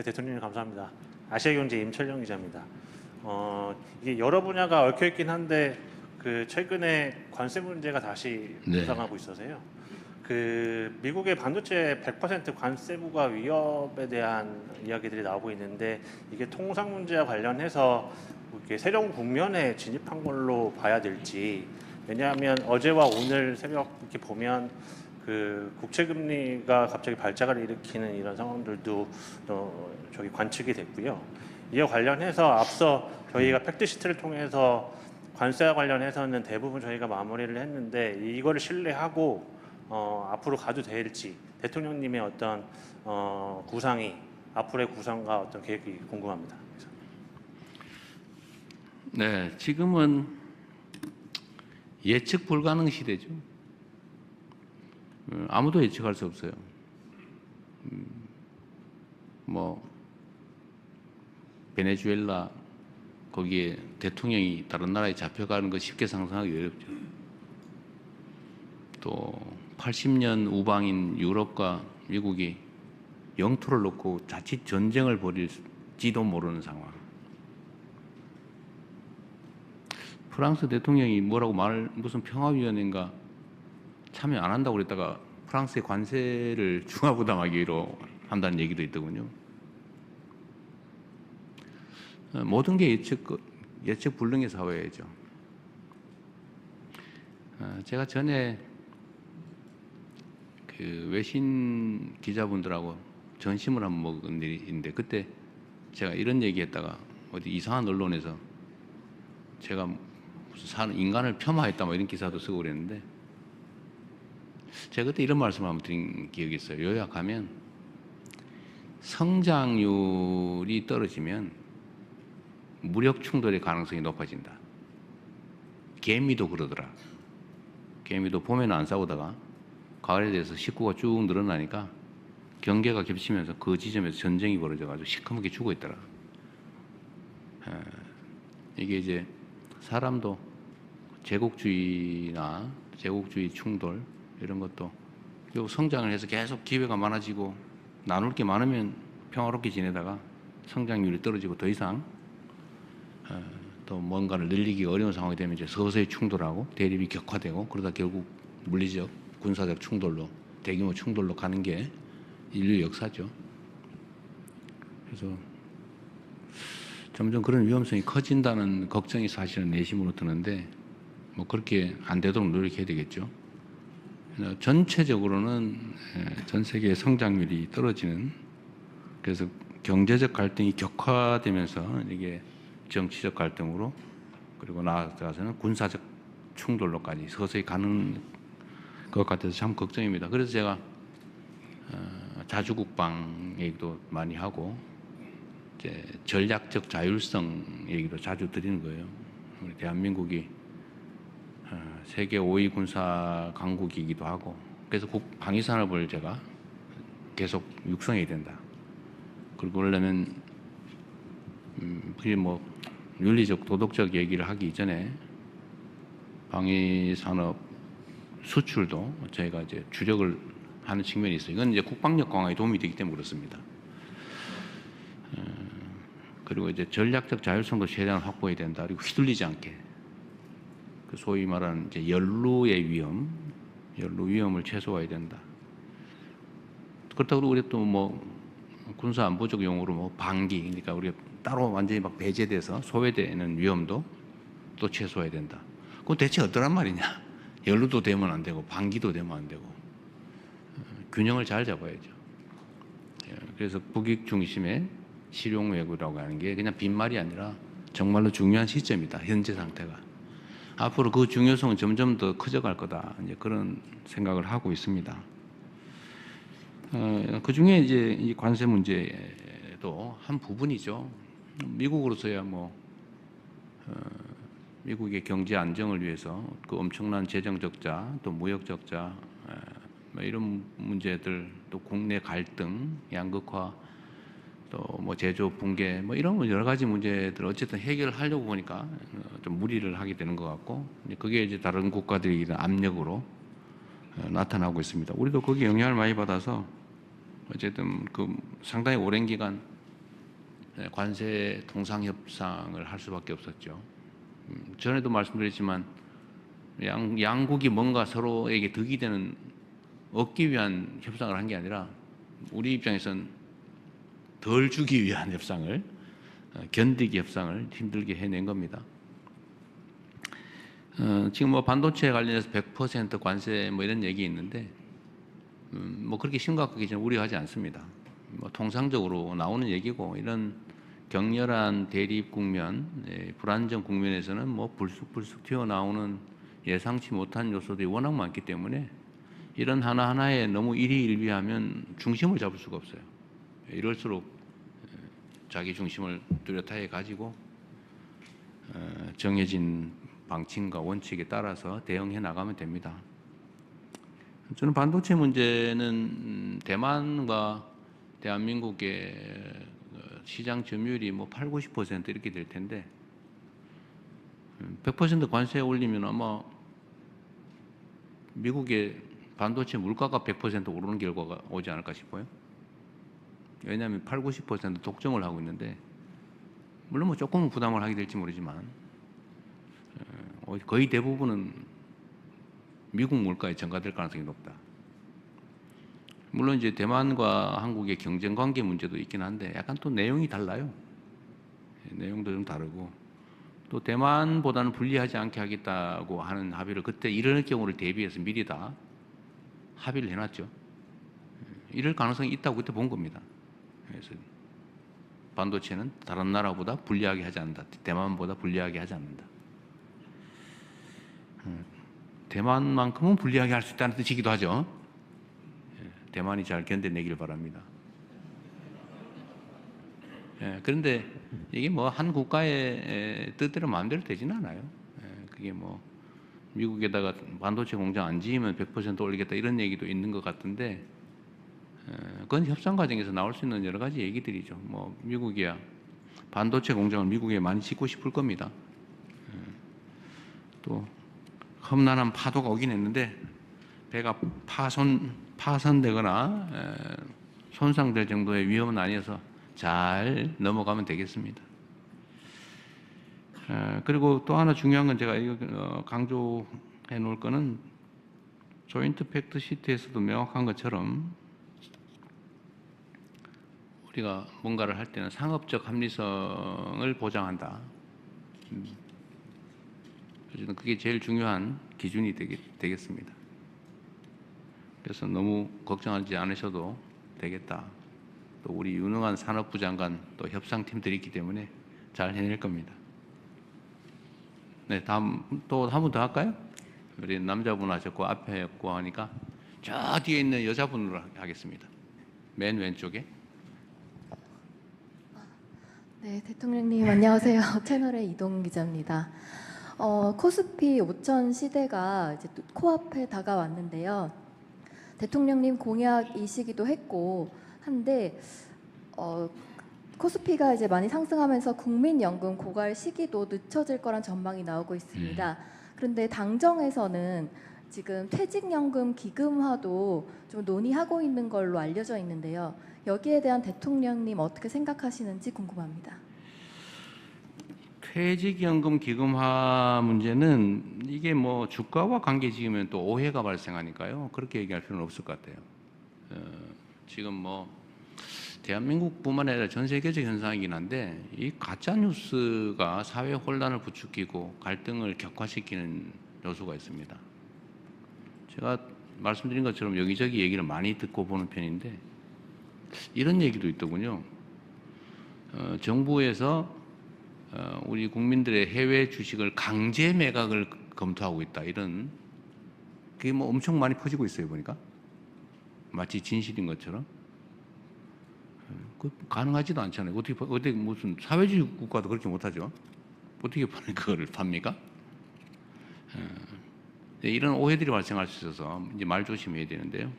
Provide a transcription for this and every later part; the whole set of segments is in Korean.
네, 대통령님 감사합니다. 아시아경제 임철영 기자입니다. 이게 여러 분야가 얽혀 있긴 한데 최근에 관세 문제가 다시 네. 부상하고 있어서요. 미국의 반도체 100% 관세 부과 위협에 대한 이야기들이 나오고 있는데 이게 통상 문제와 관련해서 이렇게 새로운 국면에 진입한 걸로 봐야 될지, 왜냐하면 어제와 오늘 새벽 이렇게 보면 국채 금리가 갑자기 발작을 일으키는 이런 상황들도 관측이 됐고요. 이와 관련해서 앞서 저희가 팩트시트를 통해서 관세와 관련해서는 대부분 저희가 마무리를 했는데 이거를 신뢰하고 앞으로 가도 될지, 대통령님의 어떤 구상이, 앞으로의 구상과 어떤 계획이 궁금합니다. 네, 지금은 예측 불가능 시대죠. 아무도 예측할 수 없어요. 베네수엘라 거기에 대통령이 다른 나라에 잡혀가는 거 쉽게 상상하기 어렵죠. 또 80년 우방인 유럽과 미국이 영토를 놓고 자칫 전쟁을 벌일지도 모르는 상황. 프랑스 대통령이 무슨 평화위원회인가 참여 안 한다고 그랬다가 프랑스의 관세를 중화부담하기로 한다는 얘기도 있더군요. 모든 게 예측 불능의 사회죠. 제가 전에 외신 기자분들하고 점심을 한번 먹은 일이 있는데, 그때 제가 이런 얘기했다가 어디 이상한 언론에서 제가 무슨 인간을 폄하했다 이런 기사도 쓰고 그랬는데, 제가 그때 이런 말씀을 한번 드린 기억이 있어요. 요약하면 성장률이 떨어지면 무력 충돌의 가능성이 높아진다. 개미도 그러더라. 개미도 봄에는 안 싸우다가 가을에 대해서 식구가 쭉 늘어나니까 경계가 겹치면서 그 지점에서 전쟁이 벌어져가지고 시커멓게 죽어 있더라. 이게 이제 사람도 제국주의나 제국주의 충돌 이런 것도 성장을 해서 계속 기회가 많아지고 나눌 게 많으면 평화롭게 지내다가 성장률이 떨어지고 더 이상 또 뭔가를 늘리기 어려운 상황이 되면 이제 서서히 충돌하고 대립이 격화되고, 그러다 결국 물리적, 군사적 충돌로, 대규모 충돌로 가는 게 인류 역사죠. 그래서 점점 그런 위험성이 커진다는 걱정이 사실은 내심으로 드는데, 그렇게 안 되도록 노력해야 되겠죠. 전체적으로는 전 세계의 성장률이 떨어지는, 그래서 경제적 갈등이 격화되면서 이게 정치적 갈등으로, 그리고 나아가서는 군사적 충돌로까지 서서히 가는 것 같아서 참 걱정입니다. 그래서 제가 자주국방 얘기도 많이 하고 이제 전략적 자율성 얘기도 자주 드리는 거예요. 우리 대한민국이 세계 5위 군사 강국이기도 하고, 그래서 방위산업을 제가 계속 육성해야 된다. 그리고 그러려면 그게 윤리적, 도덕적 얘기를 하기 이전에 방위산업 수출도 저희가 이제 주력을 하는 측면이 있어요. 이건 이제 국방력 강화에 도움이 되기 때문에 그렇습니다. 그리고 이제 전략적 자율성도 최대한 확보해야 된다. 그리고 휘둘리지 않게. 소위 말하는 이제 연루 위험을 최소화해야 된다. 그렇다고 우리 또 군사 안보적 용어로 방기, 그러니까 우리가 따로 완전히 배제돼서 소외되는 위험도 또 최소화해야 된다. 그건 대체 어떠란 말이냐? 연루도 되면 안 되고 방기도 되면 안 되고, 균형을 잘 잡아야죠. 그래서 북익 중심의 실용 외교라고 하는 게 그냥 빈말이 아니라 정말로 중요한 시점이다. 현재 상태가. 앞으로 그 중요성은 점점 더 커져갈 거다. 이제 그런 생각을 하고 있습니다. 그 중에 이제 이 관세 문제도 한 부분이죠. 미국으로서야 미국의 경제 안정을 위해서 그 엄청난 재정 적자, 또 무역 적자, 이런 문제들, 또 국내 갈등, 양극화, 또 제조 붕괴, 이런 여러 가지 문제들 어쨌든 해결하려고 보니까 좀 무리를 하게 되는 것 같고, 그게 이제 다른 국가들이 이런 압력으로 나타나고 있습니다. 우리도 거기에 영향을 많이 받아서 어쨌든 상당히 오랜 기간 관세 통상 협상을 할 수밖에 없었죠. 전에도 말씀드렸지만 양국이 뭔가 서로에게 득이 되는 얻기 위한 협상을 한 게 아니라 우리 입장에선 덜 주기 위한 협상을 견디기 협상을 힘들게 해낸 겁니다. 지금 뭐 반도체 관련해서 100% 관세 뭐 이런 얘기 있는데 뭐 그렇게 심각하게 저는 우려하지 않습니다. 뭐 통상적으로 나오는 얘기고 이런 격렬한 대립 국면, 불안정 국면에서는 뭐 불쑥불쑥 튀어나오는 예상치 못한 요소들이 워낙 많기 때문에 이런 하나하나에 너무 일희일비하면 중심을 잡을 수가 없어요. 이럴수록 자기 중심을 뚜렷하게 가지고 정해진 방침과 원칙에 따라서 대응해 나가면 됩니다. 저는 반도체 문제는 대만과 대한민국의 시장 점유율이 뭐 8, 90% 이렇게 될 텐데 100% 관세 올리면 아마 미국의 반도체 물가가 100% 오르는 결과가 오지 않을까 싶어요. 왜냐하면 8, 90% 독점을 하고 있는데 물론 뭐 조금은 부담을 하게 될지 모르지만 거의 대부분은 미국 물가에 전가될 가능성이 높다. 물론 이제 대만과 한국의 경쟁 관계 문제도 있긴 한데 약간 또 내용이 달라요. 내용도 좀 다르고 또 대만보다는 불리하지 않게 하겠다고 하는 합의를 그때 이럴 경우를 대비해서 미리 다 합의를 해놨죠. 이럴 가능성이 있다고 그때 본 겁니다. 그래서 반도체는 다른 나라보다 불리하게 하지 않는다. 대만보다 불리하게 하지 않는다. 대만만큼은 불리하게 할 수 있다는 뜻이기도 하죠. 대만이 잘 견뎌내길 바랍니다. 그런데 이게 뭐 한 국가의 뜻대로 마음대로 되지는 않아요. 그게 뭐 미국에다가 반도체 공장 안 지으면 100% 올리겠다 이런 얘기도 있는 것 같은데 그건 협상 과정에서 나올 수 있는 여러 가지 얘기들이죠. 뭐 미국이야 반도체 공장을 미국에 많이 짓고 싶을 겁니다. 또 험난한 파도가 오긴 했는데 배가 파손되거나 손상될 정도의 위험은 아니어서 잘 넘어가면 되겠습니다. 그리고 또 하나 중요한 건 제가 이거 강조해 놓을 거는 조인트 팩트 시트에서도 명확한 것처럼 우리가 뭔가를 할 때는 상업적 합리성을 보장한다. 저는 그게 제일 중요한 기준이 되겠습니다. 그래서 너무 걱정하지 않으셔도 되겠다. 또 우리 유능한 산업부 장관 또 협상팀들이 있기 때문에 잘 해낼 겁니다. 네, 다음 또 한 분 더 할까요? 우리 남자분 하셨고 앞에 없고 하니까 저 뒤에 있는 여자분으로 하겠습니다. 맨 왼쪽에. 네, 대통령님 안녕하세요. 채널의 이동 기자입니다. 코스피 5천 시대가 이제 또 코앞에 다가왔는데요. 대통령님 공약이시기도 했고 한데 코스피가 이제 많이 상승하면서 국민연금 고갈 시기도 늦춰질 거란 전망이 나오고 있습니다. 그런데 당정에서는 지금 퇴직연금 기금화도 좀 논의하고 있는 걸로 알려져 있는데요. 여기에 대한 대통령님 어떻게 생각하시는지 궁금합니다. 퇴직연금 기금화 문제는 이게 뭐 주가와 관계 지으면 또 오해가 발생하니까요. 그렇게 얘기할 필요는 없을 것 같아요. 지금 뭐 대한민국뿐만 아니라 전 세계적 현상이긴 한데 이 가짜 뉴스가 사회 혼란을 부추기고 갈등을 격화시키는 요소가 있습니다. 제가 말씀드린 것처럼 여기저기 얘기를 많이 듣고 보는 편인데 이런 얘기도 있더군요. 정부에서 우리 국민들의 해외 주식을 강제 매각을 검토하고 있다. 이런 그게 뭐 엄청 많이 퍼지고 있어요. 보니까 마치 진실인 것처럼. 그 가능하지도 않잖아요. 어떻게 무슨 사회주의 국가도 그렇게 못하죠. 어떻게 그거를 팝니까? 이런 오해들이 발생할 수 있어서 이제 말 조심해야 되는데요.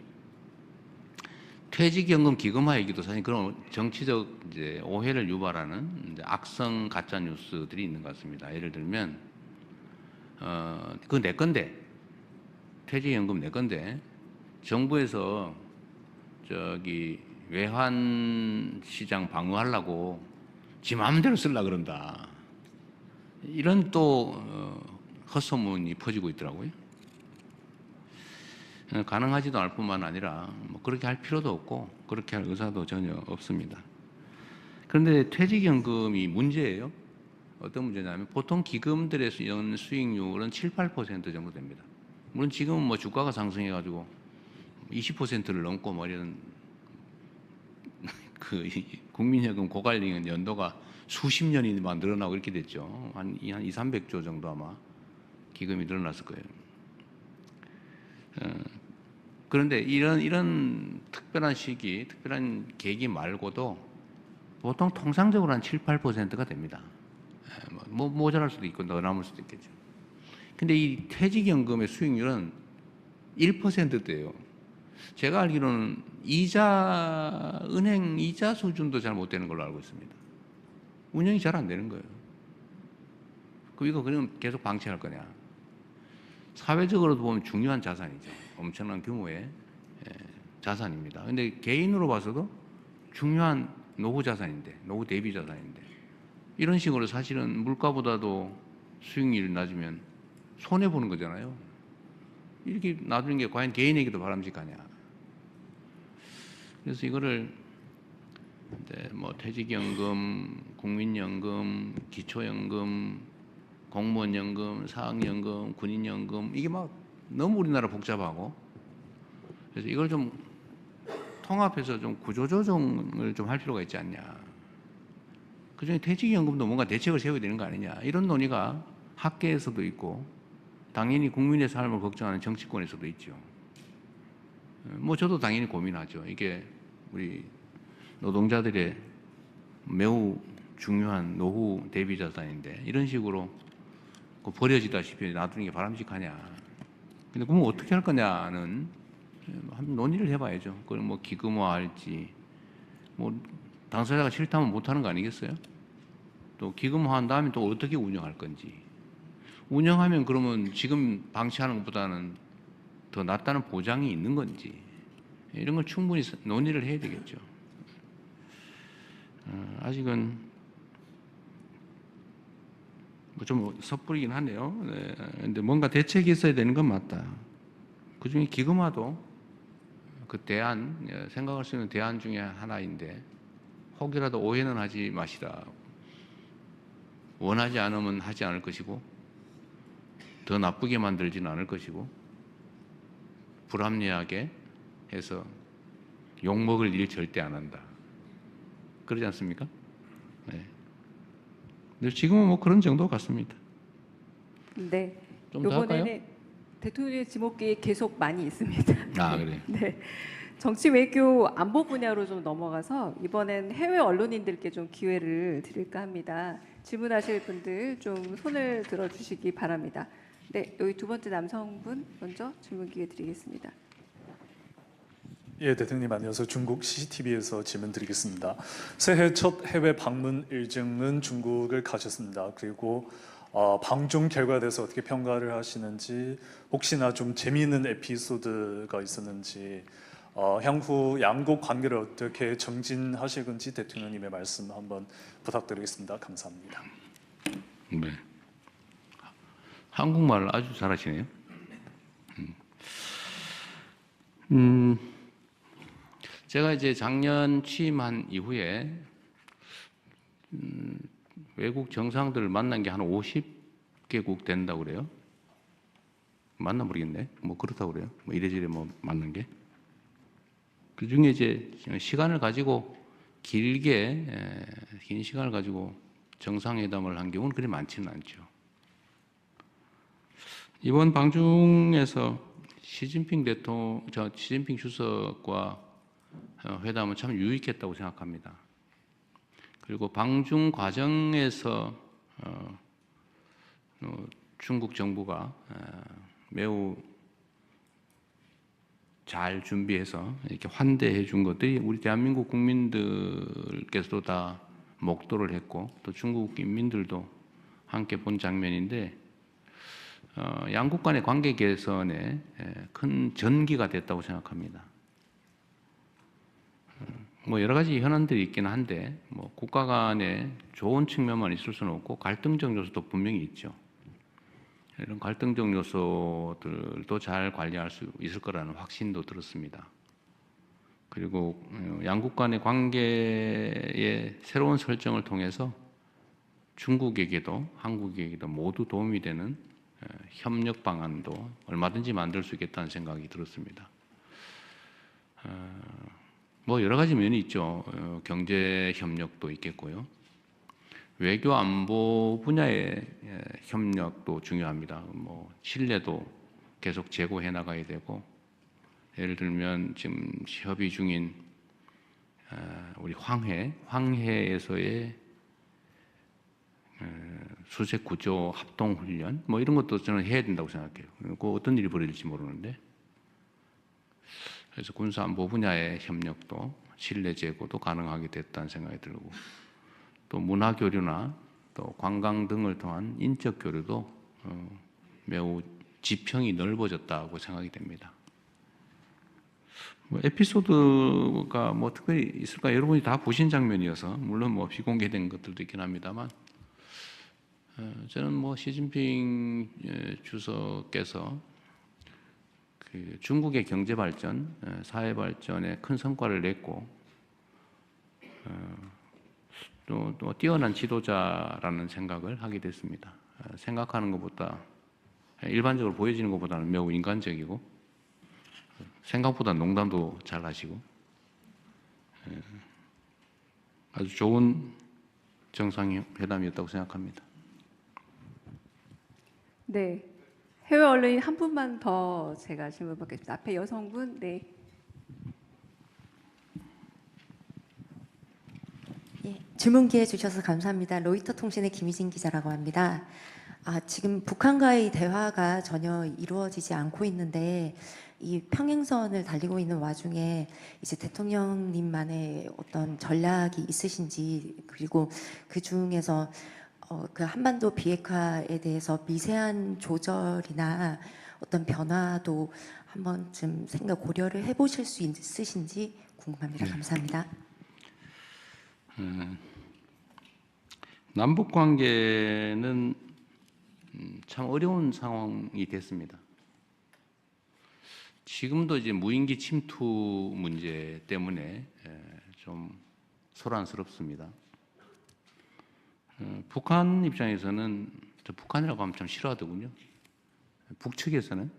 퇴직연금 기금화 얘기도 사실 그런 정치적 이제 오해를 유발하는 이제 악성 가짜 뉴스들이 있는 것 같습니다. 예를 들면 그거 내 건데 퇴직연금 내 건데 정부에서 저기 외환 시장 방어하려고 지 마음대로 쓰려 그런다. 이런 또 헛소문이 퍼지고 있더라고요. 가능하지도 않을 뿐만 아니라 뭐 그렇게 할 필요도 없고 그렇게 할 의사도 전혀 없습니다. 그런데 퇴직연금이 문제예요. 어떤 문제냐면 보통 기금들의 연 수익률은 7, 8% 정도 됩니다. 물론 지금은 뭐 주가가 상승해가지고 20%를 넘고 뭐 이런 그 국민연금 고갈링은 연도가 수십 년이만 늘어나고 이렇게 됐죠. 한 2, 300조 정도 아마 기금이 늘어났을 거예요. 그런데 이런 특별한 시기, 특별한 계기 말고도 보통 통상적으로 한 7, 8%가 됩니다. 뭐 모자랄 수도 있고 더 남을 수도 있겠죠. 근데 이 퇴직연금의 수익률은 1%대예요. 제가 알기로는 은행 이자 수준도 잘 못 되는 걸로 알고 있습니다. 운영이 잘 안 되는 거예요. 이거 그럼 계속 방치할 거냐? 사회적으로도 보면 중요한 자산이죠. 엄청난 규모의 자산입니다. 근데 개인으로 봐서도 중요한 노후 자산인데, 노후 대비 자산인데, 이런 식으로 사실은 물가보다도 수익률이 낮으면 손해보는 거잖아요. 이렇게 놔두는 게 과연 개인에게도 바람직하냐. 그래서 이거를 뭐 퇴직연금, 국민연금, 기초연금, 공무원연금, 사학연금, 군인연금, 이게 막 너무 우리나라 복잡하고, 그래서 이걸 좀 통합해서 좀 구조조정을 좀 할 필요가 있지 않냐. 그중에 퇴직연금도 뭔가 대책을 세워야 되는 거 아니냐. 이런 논의가 학계에서도 있고 당연히 국민의 삶을 걱정하는 정치권에서도 있죠. 뭐 저도 당연히 고민하죠. 이게 우리 노동자들의 매우 중요한 노후 대비 자산인데 이런 식으로 버려지다시피 놔두는 게 바람직하냐. 근데 그럼 어떻게 할 거냐는 한번 논의를 해봐야죠. 그걸 뭐 기금화할지, 뭐 당사자가 싫다면 못하는 거 아니겠어요? 또 기금화한 다음에 또 어떻게 운영할 건지. 운영하면 그러면 지금 방치하는 것보다는 더 낫다는 보장이 있는 건지. 이런 걸 충분히 논의를 해야 되겠죠. 아직은 좀 섣부르긴 하네요. 근데 뭔가 대책이 있어야 되는 건 맞다. 그중에 기금화도 그 생각할 수 있는 대안 중에 하나인데 혹이라도 오해는 하지 마시라. 원하지 않으면 하지 않을 것이고 더 나쁘게 만들지는 않을 것이고 불합리하게 해서 욕먹을 일 절대 안 한다. 그러지 않습니까? 네. 근데 지금은 뭐 그런 정도 같습니다. 네. 좀 더 할까요? 이번에는 대통령의 지목기 계속 많이 있습니다. 아, 그래. 네. 정치 외교 안보 분야로 좀 넘어가서 이번엔 해외 언론인들께 좀 기회를 드릴까 합니다. 질문하실 분들 좀 손을 들어주시기 바랍니다. 네, 여기 두 번째 남성분 먼저 질문 기회 드리겠습니다. 예, 대통령님 안녕하세요. 중국 CCTV에서 질문 드리겠습니다. 새해 첫 해외 방문 일정은 중국을 가셨습니다. 그리고 방중 결과에 대해서 어떻게 평가를 하시는지, 혹시나 좀 재미있는 에피소드가 있었는지, 향후 양국 관계를 어떻게 정진하실 건지 대통령님의 말씀 한번 부탁드리겠습니다. 감사합니다. 네. 한국말을 아주 잘하시네요. 제가 이제 작년 취임한 이후에 외국 정상들을 만난 게 한 50개국 된다고 그래요. 맞나 모르겠네. 뭐 그렇다고 그래요. 뭐 이래저래 뭐 만난 게. 그 중에 이제 시간을 가지고 긴 시간을 가지고 정상회담을 한 경우는 그리 많지는 않죠. 이번 방중에서 시진핑 주석과 회담은 참 유익했다고 생각합니다. 그리고 방중 과정에서 중국 정부가 매우 잘 준비해서 이렇게 환대해 준 것들이 우리 대한민국 국민들께서도 다 목도를 했고 또 중국 인민들도 함께 본 장면인데 양국 간의 관계 개선에 큰 전기가 됐다고 생각합니다. 뭐 여러 가지 현안들이 있긴 한데 뭐 국가 간에 좋은 측면만 있을 수는 없고 갈등적 요소도 분명히 있죠. 이런 갈등적 요소들도 잘 관리할 수 있을 거라는 확신도 들었습니다. 그리고 양국 간의 관계의 새로운 설정을 통해서 중국에게도 한국에게도 모두 도움이 되는 협력 방안도 얼마든지 만들 수 있겠다는 생각이 들었습니다. 뭐 여러 가지 면이 있죠. 경제 협력도 있겠고요. 외교 안보 분야의 협력도 중요합니다. 뭐 신뢰도 계속 제고해 나가야 되고, 예를 들면 지금 협의 중인 우리 황해에서의 수색 구조 합동 훈련 뭐 이런 것도 저는 해야 된다고 생각해요. 그리고 어떤 일이 벌어질지 모르는데, 그래서 군사 안보 분야의 협력도 신뢰 제고도 가능하게 됐다는 생각이 들고, 또 문화 교류나 또 관광 등을 통한 인적 교류도 매우 지평이 넓어졌다고 생각이 됩니다. 뭐 에피소드가 뭐 특별히 있을까? 여러분이 다 보신 장면이어서 물론 뭐 비공개된 것들도 있긴 합니다만, 저는 뭐 시진핑 주석께서 그 중국의 경제 발전, 사회 발전에 큰 성과를 냈고, 또 뛰어난 지도자라는 생각을 하게 됐습니다. 생각하는 것보다 일반적으로 보여지는 것보다는 매우 인간적이고 생각보다 농담도 잘 하시고 아주 좋은 정상회담이었다고 생각합니다. 네. 해외 언론인 한 분만 더 제가 질문 받겠습니다. 앞에 여성분, 네. 예, 질문 기회 주셔서 감사합니다. 로이터 통신의 김희진 기자라고 합니다. 지금 북한과의 대화가 전혀 이루어지지 않고 있는데 이 평행선을 달리고 있는 와중에 이제 대통령님만의 어떤 전략이 있으신지, 그리고 그 중에서 그 한반도 비핵화에 대해서 미세한 조절이나 어떤 변화도 한 번쯤 고려를 해보실 수 있으신지 궁금합니다. 감사합니다. 남북 관계는 참 어려운 상황이 됐습니다. 지금도 이제 무인기 침투 문제 때문에 좀 소란스럽습니다. 북한 입장에서는, 저 북한이라고 하면 참 싫어하더군요. 북측에서는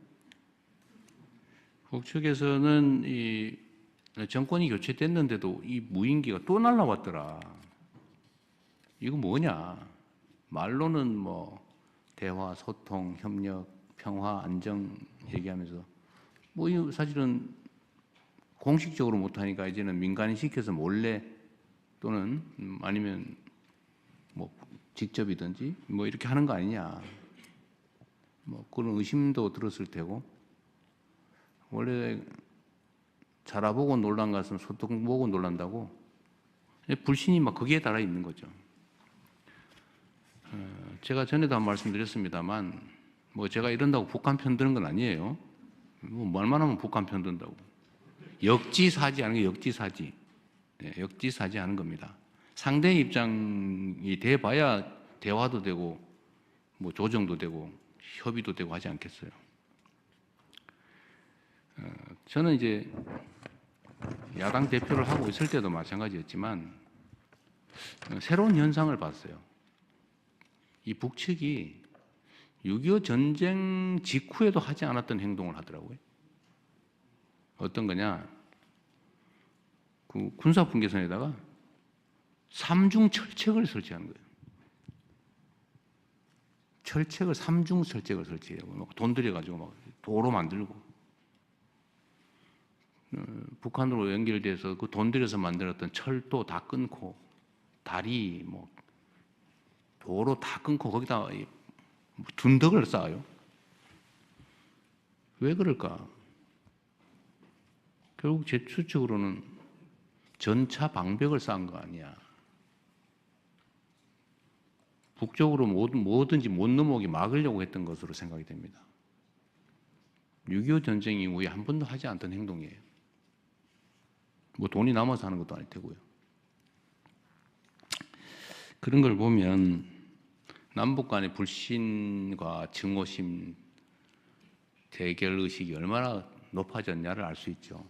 이 정권이 교체됐는데도 이 무인기가 또 날라왔더라. 이거 뭐냐? 말로는 뭐 대화, 소통, 협력, 평화, 안정 얘기하면서 뭐 이 사실은 공식적으로 못하니까 이제는 민간시켜서 몰래 또는 아니면 뭐 직접이든지 뭐 이렇게 하는 거 아니냐, 뭐 그런 의심도 들었을 테고, 원래 자라보고 놀란 것은 소통 보고 놀란다고 불신이 막 거기에 달아 있는 거죠. 제가 전에도 한 말씀드렸습니다만, 뭐 제가 이런다고 북한 편 드는 건 아니에요. 뭐 말만 하면 북한 편 든다고. 역지사지하는 게 역지사지. 네, 역지사지하는 겁니다. 상대 입장이 돼봐야 대화도 되고 뭐 조정도 되고 협의도 되고 하지 않겠어요. 저는 이제 야당 대표를 하고 있을 때도 마찬가지였지만 새로운 현상을 봤어요. 이 북측이 6.25 전쟁 직후에도 하지 않았던 행동을 하더라고요. 어떤 거냐? 그 군사 분계선에다가 3중 철책을 설치한 거예요. 철책을 3중 철책을 설치해요. 막 돈 들여가지고 막 도로 만들고, 북한으로 연결돼서 그 돈 들여서 만들었던 철도 다 끊고, 다리 뭐 도로 다 끊고 거기다 둔덕을 쌓아요. 왜 그럴까? 결국 제 추측으로는 전차 방벽을 쌓은 거 아니야. 북쪽으로 뭐든지 못 넘어오게 막으려고 했던 것으로 생각이 됩니다. 6.25 전쟁 이후에 한 번도 하지 않던 행동이에요. 뭐 돈이 남아서 하는 것도 아닐 테고요. 그런 걸 보면 남북 간의 불신과 증오심, 대결 의식이 얼마나 높아졌냐를 알 수 있죠.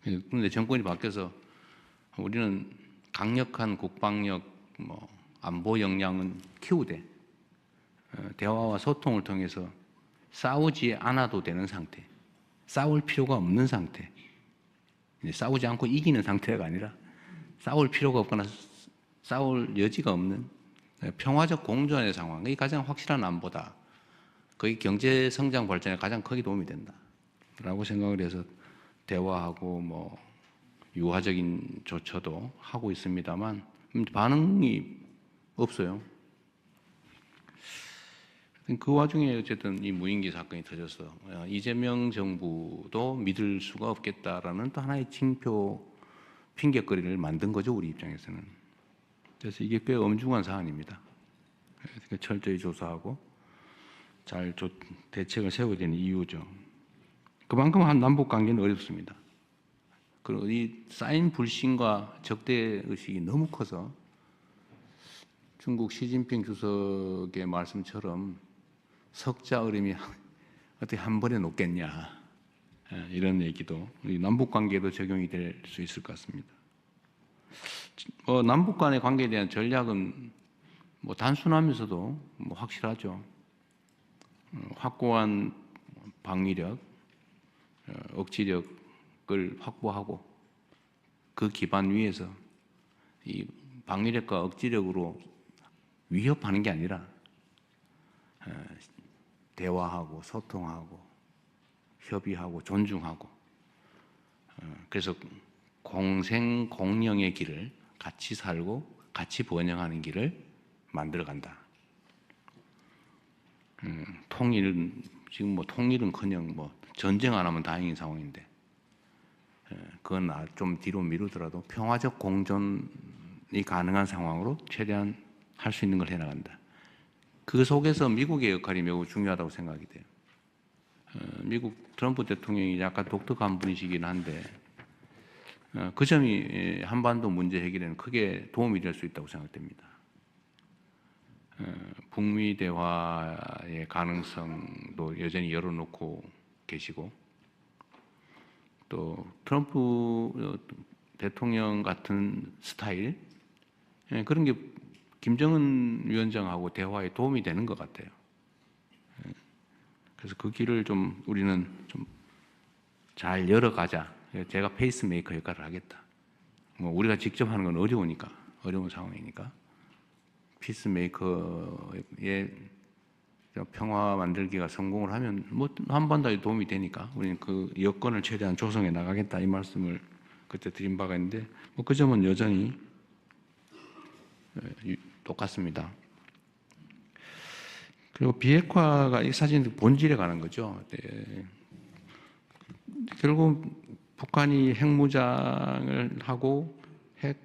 그런데 정권이 바뀌어서 우리는 강력한 국방력, 뭐 안보 역량은 키우되 대화와 소통을 통해서 싸우지 않아도 되는 상태, 싸울 필요가 없는 상태, 싸우지 않고 이기는 상태가 아니라 싸울 필요가 없거나 싸울 여지가 없는 평화적 공존의 상황, 이게 가장 확실한 안보다. 그게 경제 성장 발전에 가장 크게 도움이 된다라고 생각을 해서 대화하고 뭐 유화적인 조처도 하고 있습니다만 반응이 없어요. 그 와중에 어쨌든 이 무인기 사건이 터져서 이재명 정부도 믿을 수가 없겠다라는 또 하나의 징표 핑계거리를 만든 거죠, 우리 입장에서는. 그래서 이게 꽤 엄중한 사안입니다. 그래서 철저히 조사하고 잘 대책을 세워야 되는 이유죠. 그만큼 한 남북 관계는 어렵습니다. 그리고 이 쌓인 불신과 적대 의식이 너무 커서 중국 시진핑 주석의 말씀처럼 석자 얼음이 어떻게 한 번에 녹겠냐, 이런 얘기도 우리 남북 관계에도 적용이 될 수 있을 것 같습니다. 남북 간의 관계에 대한 전략은 뭐 단순하면서도 뭐 확실하죠. 확고한 방위력, 억지력을 확보하고 그 기반 위에서 이 방위력과 억지력으로 위협하는 게 아니라 대화하고 소통하고 협의하고 존중하고 그래서 공생 공령의 길을 같이 살고 같이 번영하는 길을 만들어간다. 통일은 지금 뭐 통일은커녕 뭐 전쟁 안 하면 다행인 상황인데 그건 좀 뒤로 미루더라도 평화적 공존이 가능한 상황으로 최대한 할 수 있는 걸 해나간다. 그 속에서 미국의 역할이 매우 중요하다고 생각이 돼요. 미국 트럼프 대통령이 약간 독특한 분이시긴 한데 그 점이 한반도 문제 해결에는 크게 도움이 될 수 있다고 생각됩니다. 북미 대화의 가능성도 여전히 열어놓고 계시고 또 트럼프 대통령 같은 스타일 그런 게 김정은 위원장하고 대화에 도움이 되는 것 같아요. 그래서 그 길을 좀 우리는 좀 잘 열어가자. 제가 페이스메이커 역할을 하겠다. 뭐 우리가 직접 하는 건 어려우니까, 어려운 상황이니까 피스메이커의 평화 만들기가 성공을 하면 뭐 한반도에 도움이 되니까 우리는 그 여건을 최대한 조성해 나가겠다, 이 말씀을 그때 드린 바가 있는데 뭐 그 점은 여전히 똑같습니다. 그리고 비핵화가 이 사진 본질에 관한 거죠. 네. 결국 북한이 핵무장을 하고 핵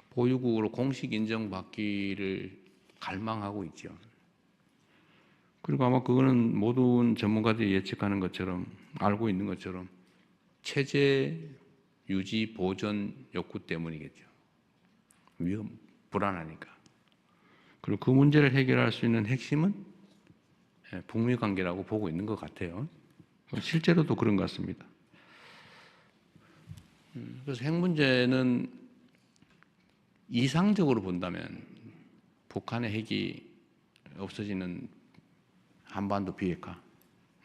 보유국으로 공식 인정받기를 갈망하고 있죠. 그리고 아마 그거는 모든 전문가들이 예측하는 것처럼 알고 있는 것처럼 체제 유지 보존 욕구 때문이겠죠. 불안하니까. 그리고 그 문제를 해결할 수 있는 핵심은 북미 관계라고 보고 있는 것 같아요. 실제로도 그런 것 같습니다. 그래서 핵 문제는 이상적으로 본다면 북한의 핵이 없어지는 한반도 비핵화,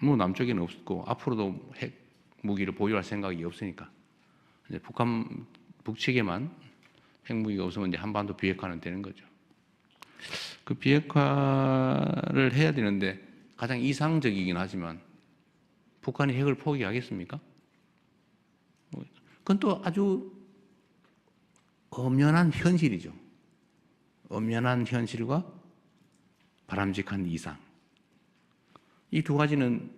뭐 남쪽에는 없고 앞으로도 핵 무기를 보유할 생각이 없으니까 이제 북측에만 핵무기가 없으면 이제 한반도 비핵화는 되는 거죠. 그 비핵화를 해야 되는데 가장 이상적이긴 하지만 북한이 핵을 포기하겠습니까? 그건 또 아주 엄연한 현실이죠. 엄연한 현실과 바람직한 이상. 이 두 가지는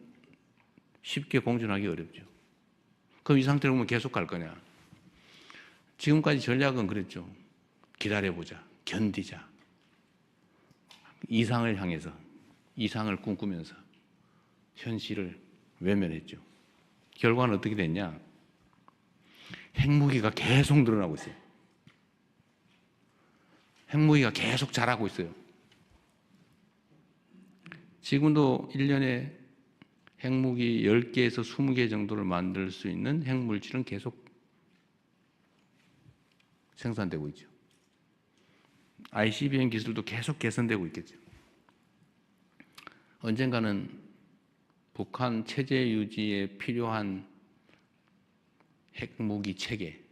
쉽게 공존하기 어렵죠. 그럼 이 상태로 보면 계속 갈 거냐? 지금까지 전략은 그랬죠. 기다려보자. 견디자. 이상을 향해서, 이상을 꿈꾸면서 현실을 외면했죠. 결과는 어떻게 됐냐? 핵무기가 계속 늘어나고 있어요. 핵무기가 계속 자라고 있어요. 지금도 1년에 핵무기 10개에서 20개 정도를 만들 수 있는 핵물질은 계속 생산되고 있죠. ICBM 기술도 계속 개선되고 있겠죠. 언젠가는 북한 체제 유지에 필요한 핵무기 체계,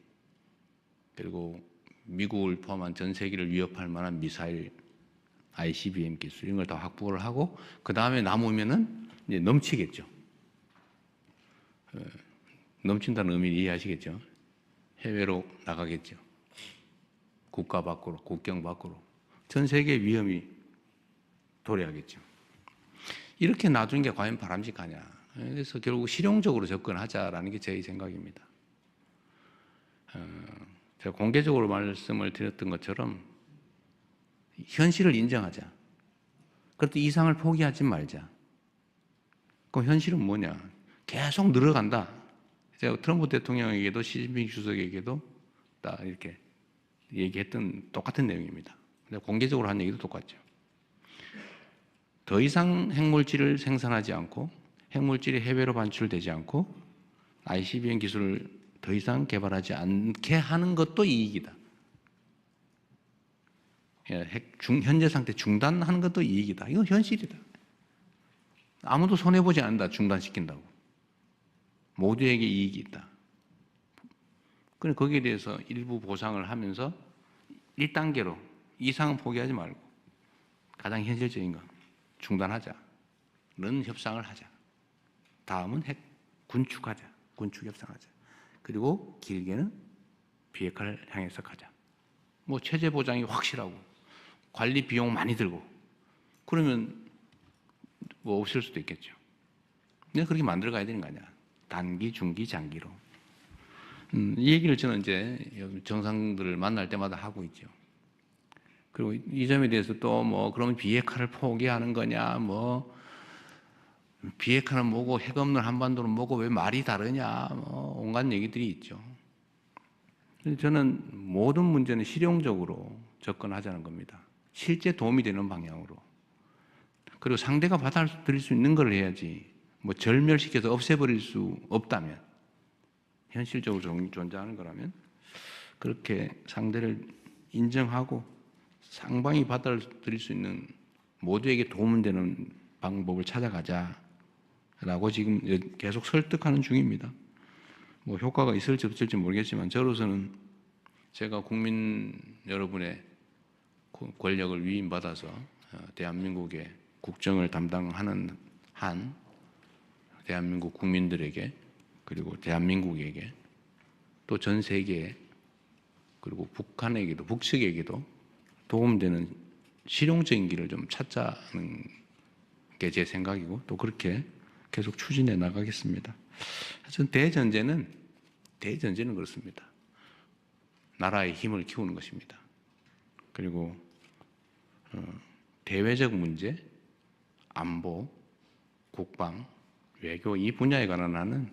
그리고 미국을 포함한 전 세계를 위협할 만한 미사일, ICBM 기술 이런 걸 다 확보를 하고 그 다음에 남으면은 이제 넘치겠죠. 넘친다는 의미를 이해하시겠죠. 해외로 나가겠죠. 국가 밖으로, 국경 밖으로 전 세계 위험이 도래하겠죠. 이렇게 놔두는 게 과연 바람직하냐. 그래서 결국 실용적으로 접근하자라는 게 제 생각입니다. 제가 공개적으로 말씀을 드렸던 것처럼 현실을 인정하자. 그래도 이상을 포기하지 말자. 그럼 현실은 뭐냐? 계속 늘어간다. 제가 트럼프 대통령에게도 시진핑 주석에게도 다 이렇게 얘기했던 똑같은 내용입니다. 공개적으로 한 얘기도 똑같죠. 더 이상 핵물질을 생산하지 않고 핵물질이 해외로 반출되지 않고 ICBM 기술을 더 이상 개발하지 않게 하는 것도 이익이다. 현재 상태 중단하는 것도 이익이다. 이건 현실이다. 아무도 손해보지 않는다. 중단시킨다고. 모두에게 이익이 있다. 그럼 거기에 대해서 일부 보상을 하면서 1단계로 이상은 포기하지 말고 가장 현실적인 건 중단하자. 는 협상을 하자. 다음은 핵 군축하자. 군축 협상하자. 그리고 길게는 비핵화를 향해서 가자. 뭐 체제 보장이 확실하고 관리 비용 많이 들고 그러면 뭐 없을 수도 있겠죠. 근데 그렇게 만들어 가야 되는 거 아니야. 단기, 중기, 장기로. 이 얘기를 저는 이제 정상들을 만날 때마다 하고 있죠. 그리고 이 점에 대해서 또 뭐 그러면 비핵화를 포기하는 거냐, 뭐 비핵화는 뭐고 핵 없는 한반도는 뭐고 왜 말이 다르냐, 뭐 온갖 얘기들이 있죠. 저는 모든 문제는 실용적으로 접근하자는 겁니다. 실제 도움이 되는 방향으로. 그리고 상대가 받아들일 수 있는 걸 해야지. 뭐 절멸시켜서 없애버릴 수 없다면, 현실적으로 존재하는 거라면 그렇게 상대를 인정하고 상방이 받아들일 수 있는 모두에게 도움 되는 방법을 찾아가자라고 지금 계속 설득하는 중입니다. 뭐 효과가 있을지 없을지 모르겠지만 저로서는 제가 국민 여러분의 권력을 위임받아서 대한민국의 국정을 담당하는 한 대한민국 국민들에게 그리고 대한민국에게 또 전 세계에 그리고 북한에게도 북측에게도 도움되는 실용적인 길을 좀 찾자는 게 제 생각이고 또 그렇게 계속 추진해 나가겠습니다. 저는 대전제는 그렇습니다. 나라의 힘을 키우는 것입니다. 그리고 대외적 문제, 안보, 국방, 외교 이 분야에 관한 한은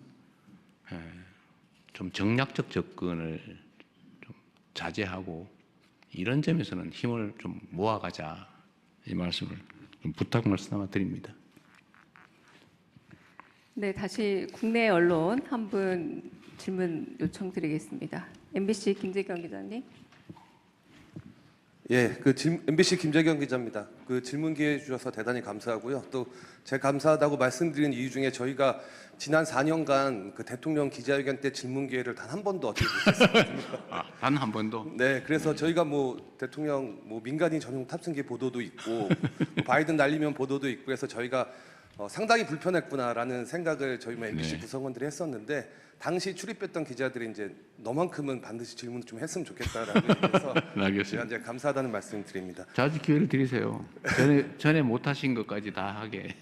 좀 정략적 접근을 좀 자제하고 이런 점에서는 힘을 좀 모아가자 이 말씀을 좀 부탁 말씀 하나 드립니다. 네, 다시 국내 언론 한 분 질문 요청드리겠습니다. MBC 김재경 기자님. 예, MBC 김재경 기자입니다. 그 질문 기회 주셔서 대단히 감사하고요. 또 제가 감사하다고 말씀드린 이유 중에 저희가 지난 4년간 그 대통령 기자회견 때 질문 기회를 단 한 번도 얻지 못했습니다. 단 한 번도? 네, 그래서 저희가 뭐 대통령 뭐 민간인 전용 탑승기 보도도 있고 뭐 바이든 날리면 보도도 있고 해서 저희가 상당히 불편했구나라는 생각을 저희 MBC 네. 구성원들이 했었는데 당시 출입했던 기자들이 이제 너만큼은 반드시 질문 좀 했으면 좋겠다라고 얘기해서 알겠습니다. 제가 이제 감사하다는 말씀 드립니다. 자주 기회를 드리세요. 전에 못하신 것까지 다 하게.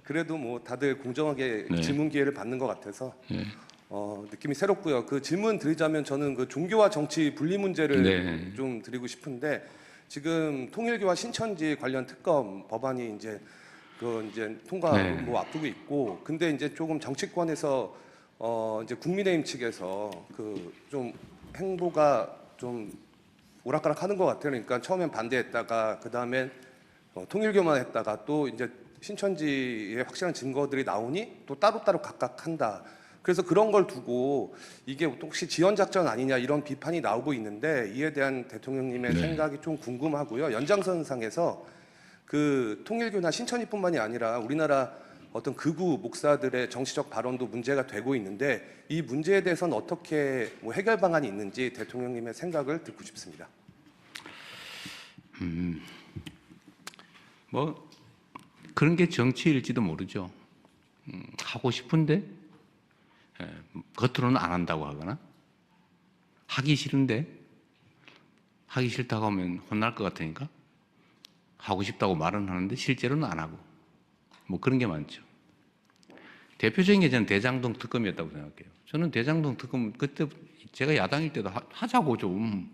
그래도 뭐 다들 공정하게 네. 질문 기회를 받는 것 같아서 네. 느낌이 새롭고요. 그 질문 드리자면 저는 그 종교와 정치 분리 문제를 네. 좀 드리고 싶은데 지금 통일교와 신천지 관련 특검 법안이 이제 그 이제 통과 네. 뭐 앞두고 있고 근데 이제 조금 정치권에서 이제 국민의힘 측에서 그 좀 행보가 좀 오락가락하는 것 같아요. 그러니까 처음엔 반대했다가 그 다음엔 통일교만했다가 또 이제 신천지의 확실한 증거들이 나오니 또 따로따로 각각 한다. 그래서 그런 걸 두고 이게 혹시 지연 작전 아니냐 이런 비판이 나오고 있는데 이에 대한 대통령님의 네. 생각이 좀 궁금하고요. 연장선상에서 그 통일교나 신천지뿐만이 아니라 우리나라 어떤 극우 목사들의 정치적 발언도 문제가 되고 있는데 이 문제에 대해서는 어떻게 뭐 해결 방안이 있는지 대통령님의 생각을 듣고 싶습니다. 뭐 그런 게 정치일지도 모르죠. 하고 싶은데 겉으로는 안 한다고 하거나 하기 싫은데 하기 싫다고 하면 혼날 것 같으니까 하고 싶다고 말은 하는데 실제로는 안 하고 뭐 그런 게 많죠. 대표적인 게 저는 대장동 특검이었다고 생각해요. 저는 대장동 특검 그때 제가 야당일 때도 하자고 좀.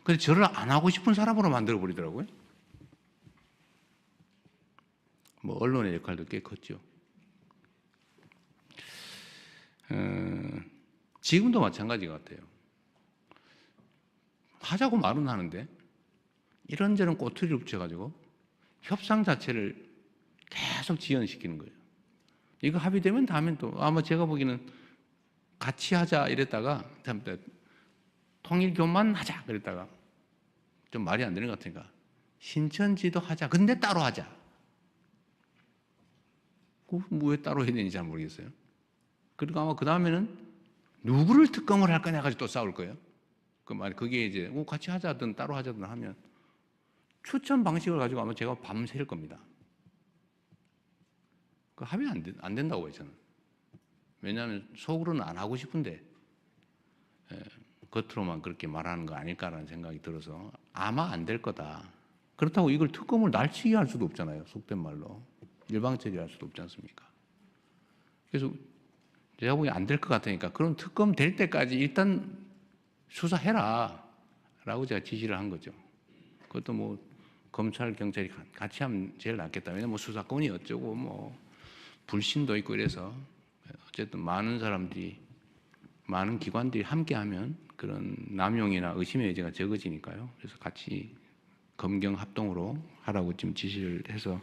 근데 저를 안 하고 싶은 사람으로 만들어 버리더라고요. 뭐 언론의 역할도 꽤 컸죠. 지금도 마찬가지 같아요. 하자고 말은 하는데 이런저런 꼬투리를 붙여가지고 협상 자체를 계속 지연시키는 거예요. 이거 합의되면 다음엔 또 아마 제가 보기에는 같이 하자 이랬다가 통일교만 하자 그랬다가 좀 말이 안 되는 것 같으니까 신천지도 하자. 근데 따로 하자. 왜 따로 해야 되는지 잘 모르겠어요. 그리고 아마 그 다음에는 누구를 특검을 할 거냐 가지고 또 싸울 거예요. 그 말 그게 이제 같이 하자든 따로 하자든 하면 추천 방식을 가지고 아마 제가 밤샐 겁니다. 그 합의 안 된다고 해요, 저는. 왜냐하면 속으로는 안 하고 싶은데 겉으로만 그렇게 말하는 거 아닐까라는 생각이 들어서 아마 안 될 거다. 그렇다고 이걸 특검을 날치기 할 수도 없잖아요. 속된 말로. 일방처리할 수도 없지 않습니까? 그래서 제가 보기엔 안 될 것 같으니까 그럼 특검 될 때까지 일단 수사해라 라고 제가 지시를 한 거죠. 그것도 뭐 검찰, 경찰이 같이 하면 제일 낫겠다. 왜냐면 뭐 수사권이 어쩌고 뭐 불신도 있고 이래서 어쨌든 많은 사람들이 많은 기관들이 함께하면 그런 남용이나 의심의 여지가 적어지니까요. 그래서 같이 검경 합동으로 하라고 지금 지시를 해서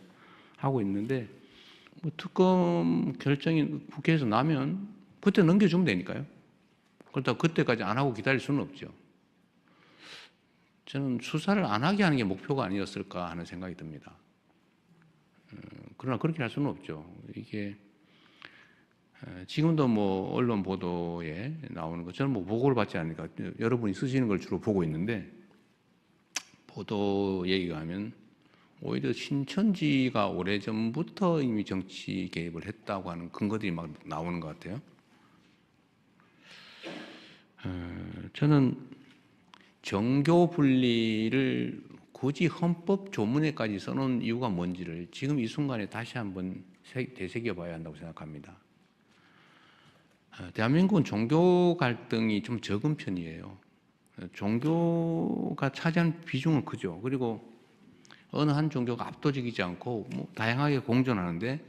하고 있는데 뭐 특검 결정이 국회에서 나면 그때 넘겨주면 되니까요. 그렇다고 그때까지 안 하고 기다릴 수는 없죠. 저는 수사를 안 하게 하는 게 목표가 아니었을까 하는 생각이 듭니다. 그러나 그렇게 할 수는 없죠. 이게 지금도 뭐 언론 보도에 나오는 거 저는 뭐 보고를 받지 않으니까 여러분이 쓰시는 걸 주로 보고 있는데 보도 얘기가 하면 오히려 신천지가 오래전부터 이미 정치 개입을 했다고 하는 근거들이 막 나오는 것 같아요. 저는 정교 분리를 굳이 헌법 조문에까지 써놓은 이유가 뭔지를 지금 이 순간에 다시 한번 되새겨봐야 한다고 생각합니다. 대한민국은 종교 갈등이 좀 적은 편이에요. 종교가 차지하는 비중은 크죠. 그리고 어느 한 종교가 압도적이지 않고 뭐 다양하게 공존하는데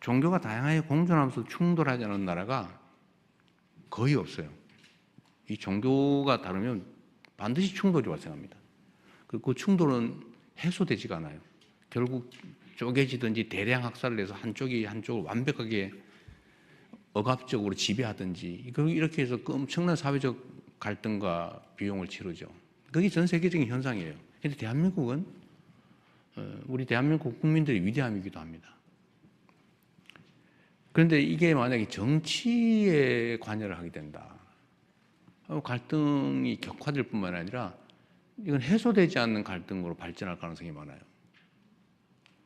종교가 다양하게 공존하면서 충돌하지 않은 나라가 거의 없어요. 이 종교가 다르면 반드시 충돌이 발생합니다. 그 충돌은 해소되지가 않아요. 결국 쪼개지든지 대량 학살을 해서 한쪽이 한쪽을 완벽하게 억압적으로 지배하든지 이렇게 해서 엄청난 사회적 갈등과 비용을 치르죠. 그게 전 세계적인 현상이에요. 그런데 대한민국은 우리 대한민국 국민들의 위대함이기도 합니다. 그런데 이게 만약에 정치에 관여를 하게 된다. 갈등이 격화될 뿐만 아니라 이건 해소되지 않는 갈등으로 발전할 가능성이 많아요.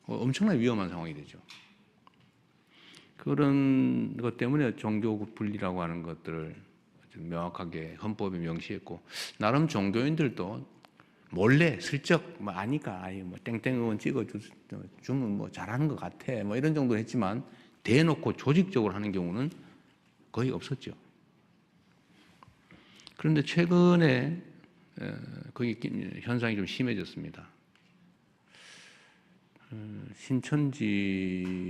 엄청나게 위험한 상황이 되죠. 그런 것 때문에 종교 분리라고 하는 것들을 명확하게 헌법에 명시했고 나름 종교인들도 몰래 슬쩍 뭐 아니까 아예 뭐 땡땡 의원 찍어주면 뭐 잘하는 것 같아 뭐 이런 정도 했지만 대놓고 조직적으로 하는 경우는 거의 없었죠. 그런데 최근에 거기 현상이 좀 심해졌습니다. 신천지는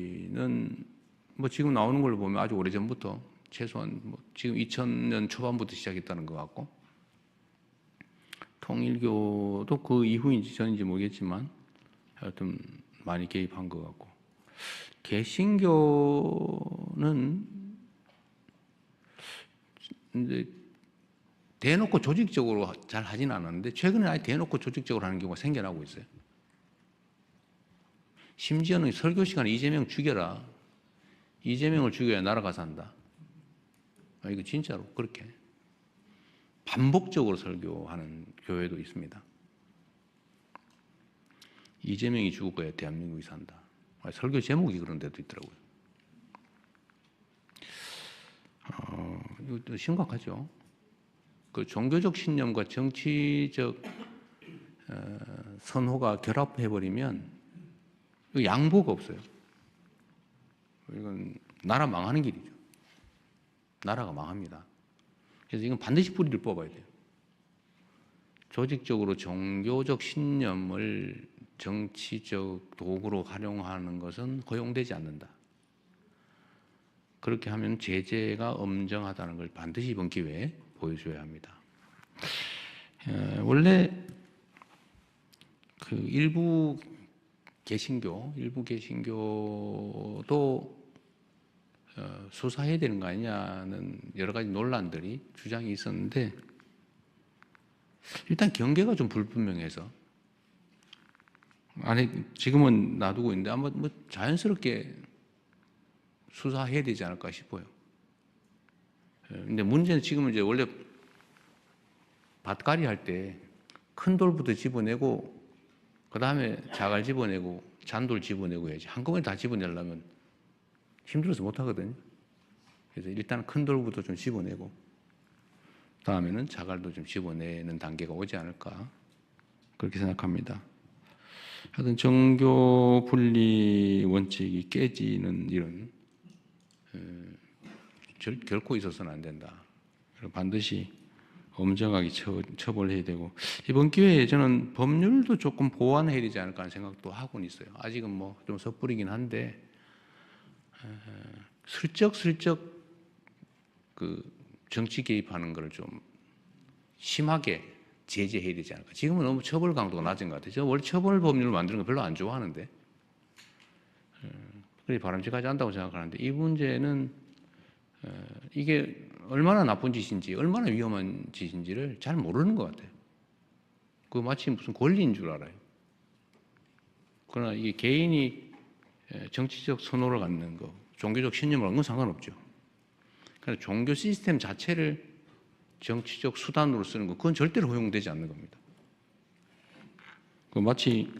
뭐 지금 나오는 걸 보면 아주 오래전부터 최소한 뭐 지금 2000년 초반부터 시작했다는 것 같고 통일교도 그 이후인지 전인지 모르겠지만 하여튼 많이 개입한 것 같고 개신교는 이제 대놓고 조직적으로 잘 하진 않았는데 최근에 아예 대놓고 조직적으로 하는 경우가 생겨나고 있어요. 심지어는 설교 시간에 이재명 죽여라. 이재명을 죽여야 나라가 산다. 이거 진짜로 그렇게 반복적으로 설교하는 교회도 있습니다. 이재명이 죽어야 대한민국이 산다. 설교 제목이 그런 데도 있더라고요. 이것도 심각하죠. 그 종교적 신념과 정치적 선호가 결합해버리면 양보가 없어요. 이건 나라 망하는 길이죠. 나라가 망합니다. 그래서 이건 반드시 뿌리를 뽑아야 돼요. 조직적으로 종교적 신념을 정치적 도구로 활용하는 것은 허용되지 않는다. 그렇게 하면 제재가 엄정하다는 걸 반드시 이번 기회에 보여줘야 합니다. 원래 그 일부 개신교도 수사해야 되는 거 아니냐는 여러 가지 논란들이 주장이 있었는데 일단 경계가 좀 불분명해서 안에 지금은 놔두고 있는데 아마 뭐 자연스럽게 수사해야 되지 않을까 싶어요. 근데 문제는 지금은 이제 원래 밭갈이 할 때 큰 돌부터 집어내고 그 다음에 자갈 집어내고 잔돌 집어내고 해야지 한꺼번에 다 집어내려면 힘들어서 못 하거든요. 그래서 일단 큰 돌부터 좀 집어내고 다음에는 자갈도 좀 집어내는 단계가 오지 않을까 그렇게 생각합니다. 하여튼 정교 분리 원칙이 깨지는 이런 결코 있어서는 안 된다. 반드시 엄정하게 처벌해야 되고 이번 기회에 저는 법률도 조금 보완해야 되지 않을까 하는 생각도 하고는 있어요. 아직은 뭐 좀 섣부리긴 한데 슬쩍 그 정치 개입하는 걸 좀 심하게 제재해야 되지 않을까. 지금은 너무 처벌 강도가 낮은 것 같아요. 저 원래 처벌 법률을 만드는 거 별로 안 좋아하는데 그게 바람직하지 않다고 생각하는데 이 문제는 이게 얼마나 나쁜 짓인지 얼마나 위험한 짓인지를 잘 모르는 것 같아요. 그 마치 무슨 권리인 줄 알아요. 그러나 이게 개인이 정치적 선호를 갖는 거, 종교적 신념을 갖는 건 상관없죠. 그러나 종교 시스템 자체를 정치적 수단으로 쓰는 거, 그건 절대로 허용되지 않는 겁니다. 그 마치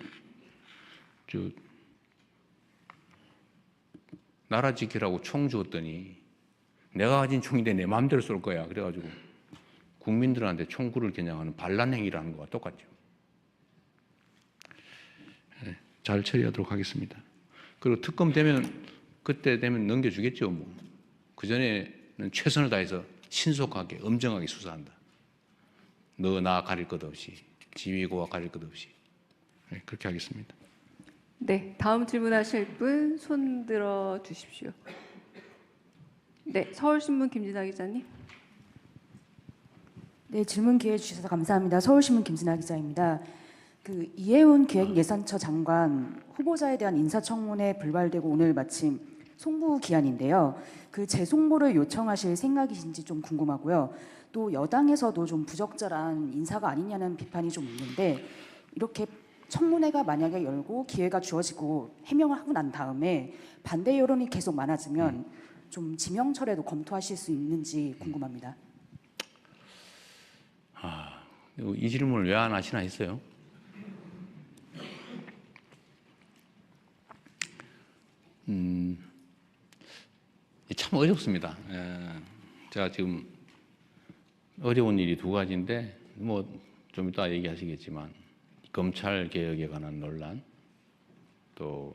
나라 지키라고 총 주었더니 내가 가진 총인데 내 마음대로 쏠 거야. 그래가지고 국민들한테 총구를 겨냥하는 반란 행위라는 거와 똑같죠. 네, 잘 처리하도록 하겠습니다. 그리고 특검 되면 그때 되면 넘겨주겠죠. 뭐. 그 전에는 최선을 다해서 신속하게 엄정하게 수사한다. 너 나 가릴 것 없이 지휘고와 가릴 것 없이 네, 그렇게 하겠습니다. 네, 다음 질문하실 분 손 들어 주십시오. 네, 서울신문 김진아 기자님. 네, 질문 기회 주셔서 감사합니다. 서울신문 김진아 기자입니다. 그 이해운 기획예산처 장관 후보자에 대한 인사청문회 불발되고 오늘 마침 송부 기한인데요. 그 재송부를 요청하실 생각이신지 좀 궁금하고요. 또 여당에서도 좀 부적절한 인사가 아니냐는 비판이 좀 있는데 이렇게 청문회가 만약에 열고 기회가 주어지고 해명을 하고 난 다음에 반대 여론이 계속 많아지면 좀 지명철에도 검토하실 수 있는지 궁금합니다. 이 질문을 왜 안 하시나 했어요. 참 어렵습니다. 제가 지금 어려운 일이 두 가지인데 뭐 좀 이따 얘기하시겠지만 검찰 개혁에 관한 논란, 또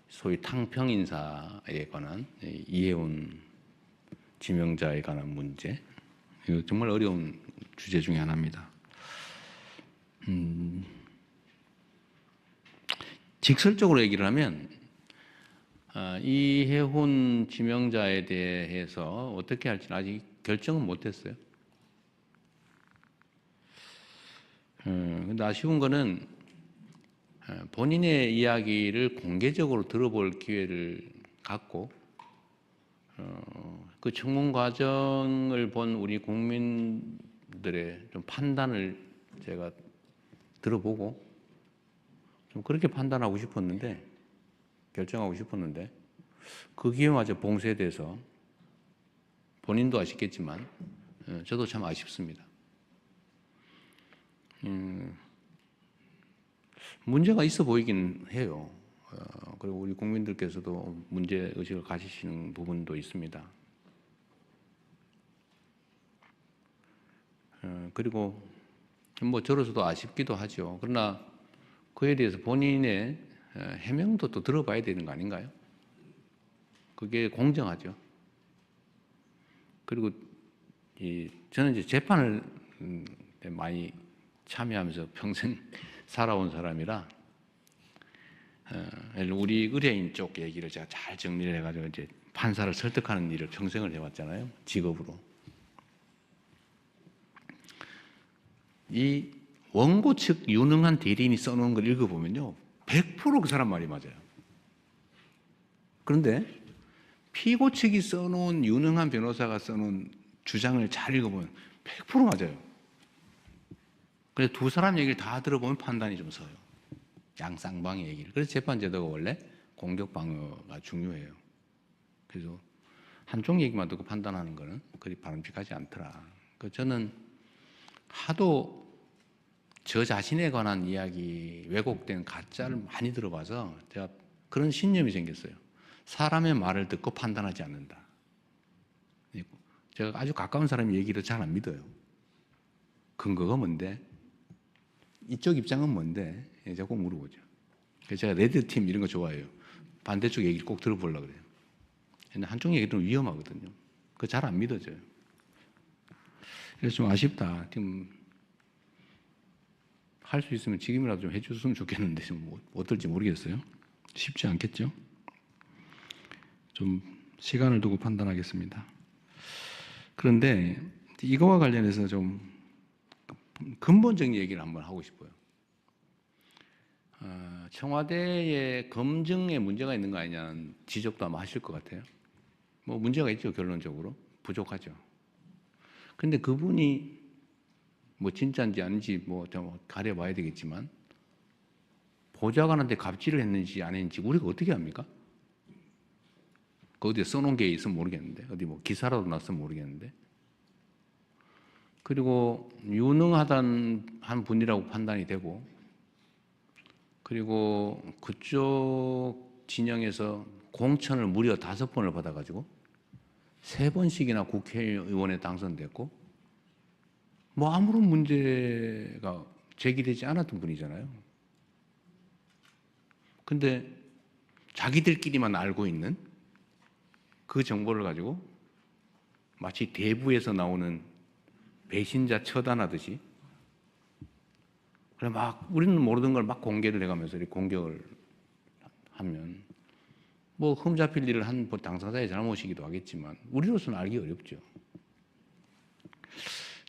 소위 탕평 인사에 관한 이해운 지명자에 관한 문제, 이거 정말 어려운 주제 중에 하나입니다. 직설적으로 얘기를 하면 이해훈 지명자에 대해서 어떻게 할지는 아직 결정은 못했어요. 근데 아쉬운 거는 본인의 이야기를 공개적으로 들어볼 기회를 갖고 그 청문 과정을 본 우리 국민들의 좀 판단을 제가 들어보고 좀 그렇게 판단하고 싶었는데, 결정하고 싶었는데 그 기회마저 봉쇄돼서 본인도 아쉽겠지만 저도 참 아쉽습니다. 문제가 있어 보이긴 해요. 그리고 우리 국민들께서도 문제 의식을 가지시는 부분도 있습니다. 그리고 뭐 저로서도 아쉽기도 하죠. 그러나 그에 대해서 본인의 해명도 또 들어봐야 되는 거 아닌가요? 그게 공정하죠. 그리고 저는 이제 재판을 많이 참여하면서 평생 살아온 사람이라 우리 의뢰인 쪽 얘기를 제가 잘 정리를 해가지고 이제 판사를 설득하는 일을 평생을 해왔잖아요, 직업으로. 이 원고 측 유능한 대리인이 써놓은 걸 읽어보면요, 100% 그 사람 말이 맞아요. 그런데 피고 측이 써놓은, 유능한 변호사가 써놓은 주장을 잘 읽어보면 100% 맞아요. 그래서 두 사람 얘기를 다 들어보면 판단이 좀 서요, 양쌍방의 얘기를. 그래서 재판제도가 원래 공격 방어가 중요해요. 그래서 한쪽 얘기만 듣고 판단하는 거는 그리 바람직하지 않더라. 저는 하도 저 자신에 관한 이야기, 왜곡된 가짜를 많이 들어봐서 제가 그런 신념이 생겼어요. 사람의 말을 듣고 판단하지 않는다. 제가 아주 가까운 사람 얘기를 잘 안 믿어요. 근거가 뭔데? 이쪽 입장은 뭔데? 자꾸 물어보죠. 그래서 제가 레드팀 이런 거 좋아해요. 반대쪽 얘기를 꼭 들어보려고 그래요. 근데 한쪽 얘기는 위험하거든요. 그거 잘 안 믿어져요. 그래서 좀 아쉽다. 지금 할 수 있으면 지금이라도 좀 해줬으면 좋겠는데 좀 어떨지 모르겠어요. 쉽지 않겠죠? 좀 시간을 두고 판단하겠습니다. 그런데 이거와 관련해서 좀 근본적인 얘기를 한번 하고 싶어요. 청와대의 검증에 문제가 있는 거 아니냐는 지적도 아마 하실 것 같아요. 뭐 문제가 있죠, 결론적으로. 부족하죠. 근데 그분이 뭐 진짜인지 아닌지 뭐 좀 가려봐야 되겠지만, 보좌관한테 갑질을 했는지 안 했는지 우리가 어떻게 합니까? 그 어디에 써놓은 게 있으면 모르겠는데, 어디 뭐 기사라도 났으면 모르겠는데. 그리고 유능하단 한 분이라고 판단이 되고, 그리고 그쪽 진영에서 공천을 무려 5번을 받아가지고 3번씩이나 국회의원에 당선됐고, 뭐 아무런 문제가 제기되지 않았던 분이잖아요. 근데 자기들끼리만 알고 있는 그 정보를 가지고 마치 대부에서 나오는 배신자 처단하듯이, 그래 막 우리는 모르는 걸 막 공개를 해가면서 이렇게 공격을 하면, 뭐 흠잡힐 일을 한 당사자의 잘못이기도 하겠지만 우리로서는 알기 어렵죠.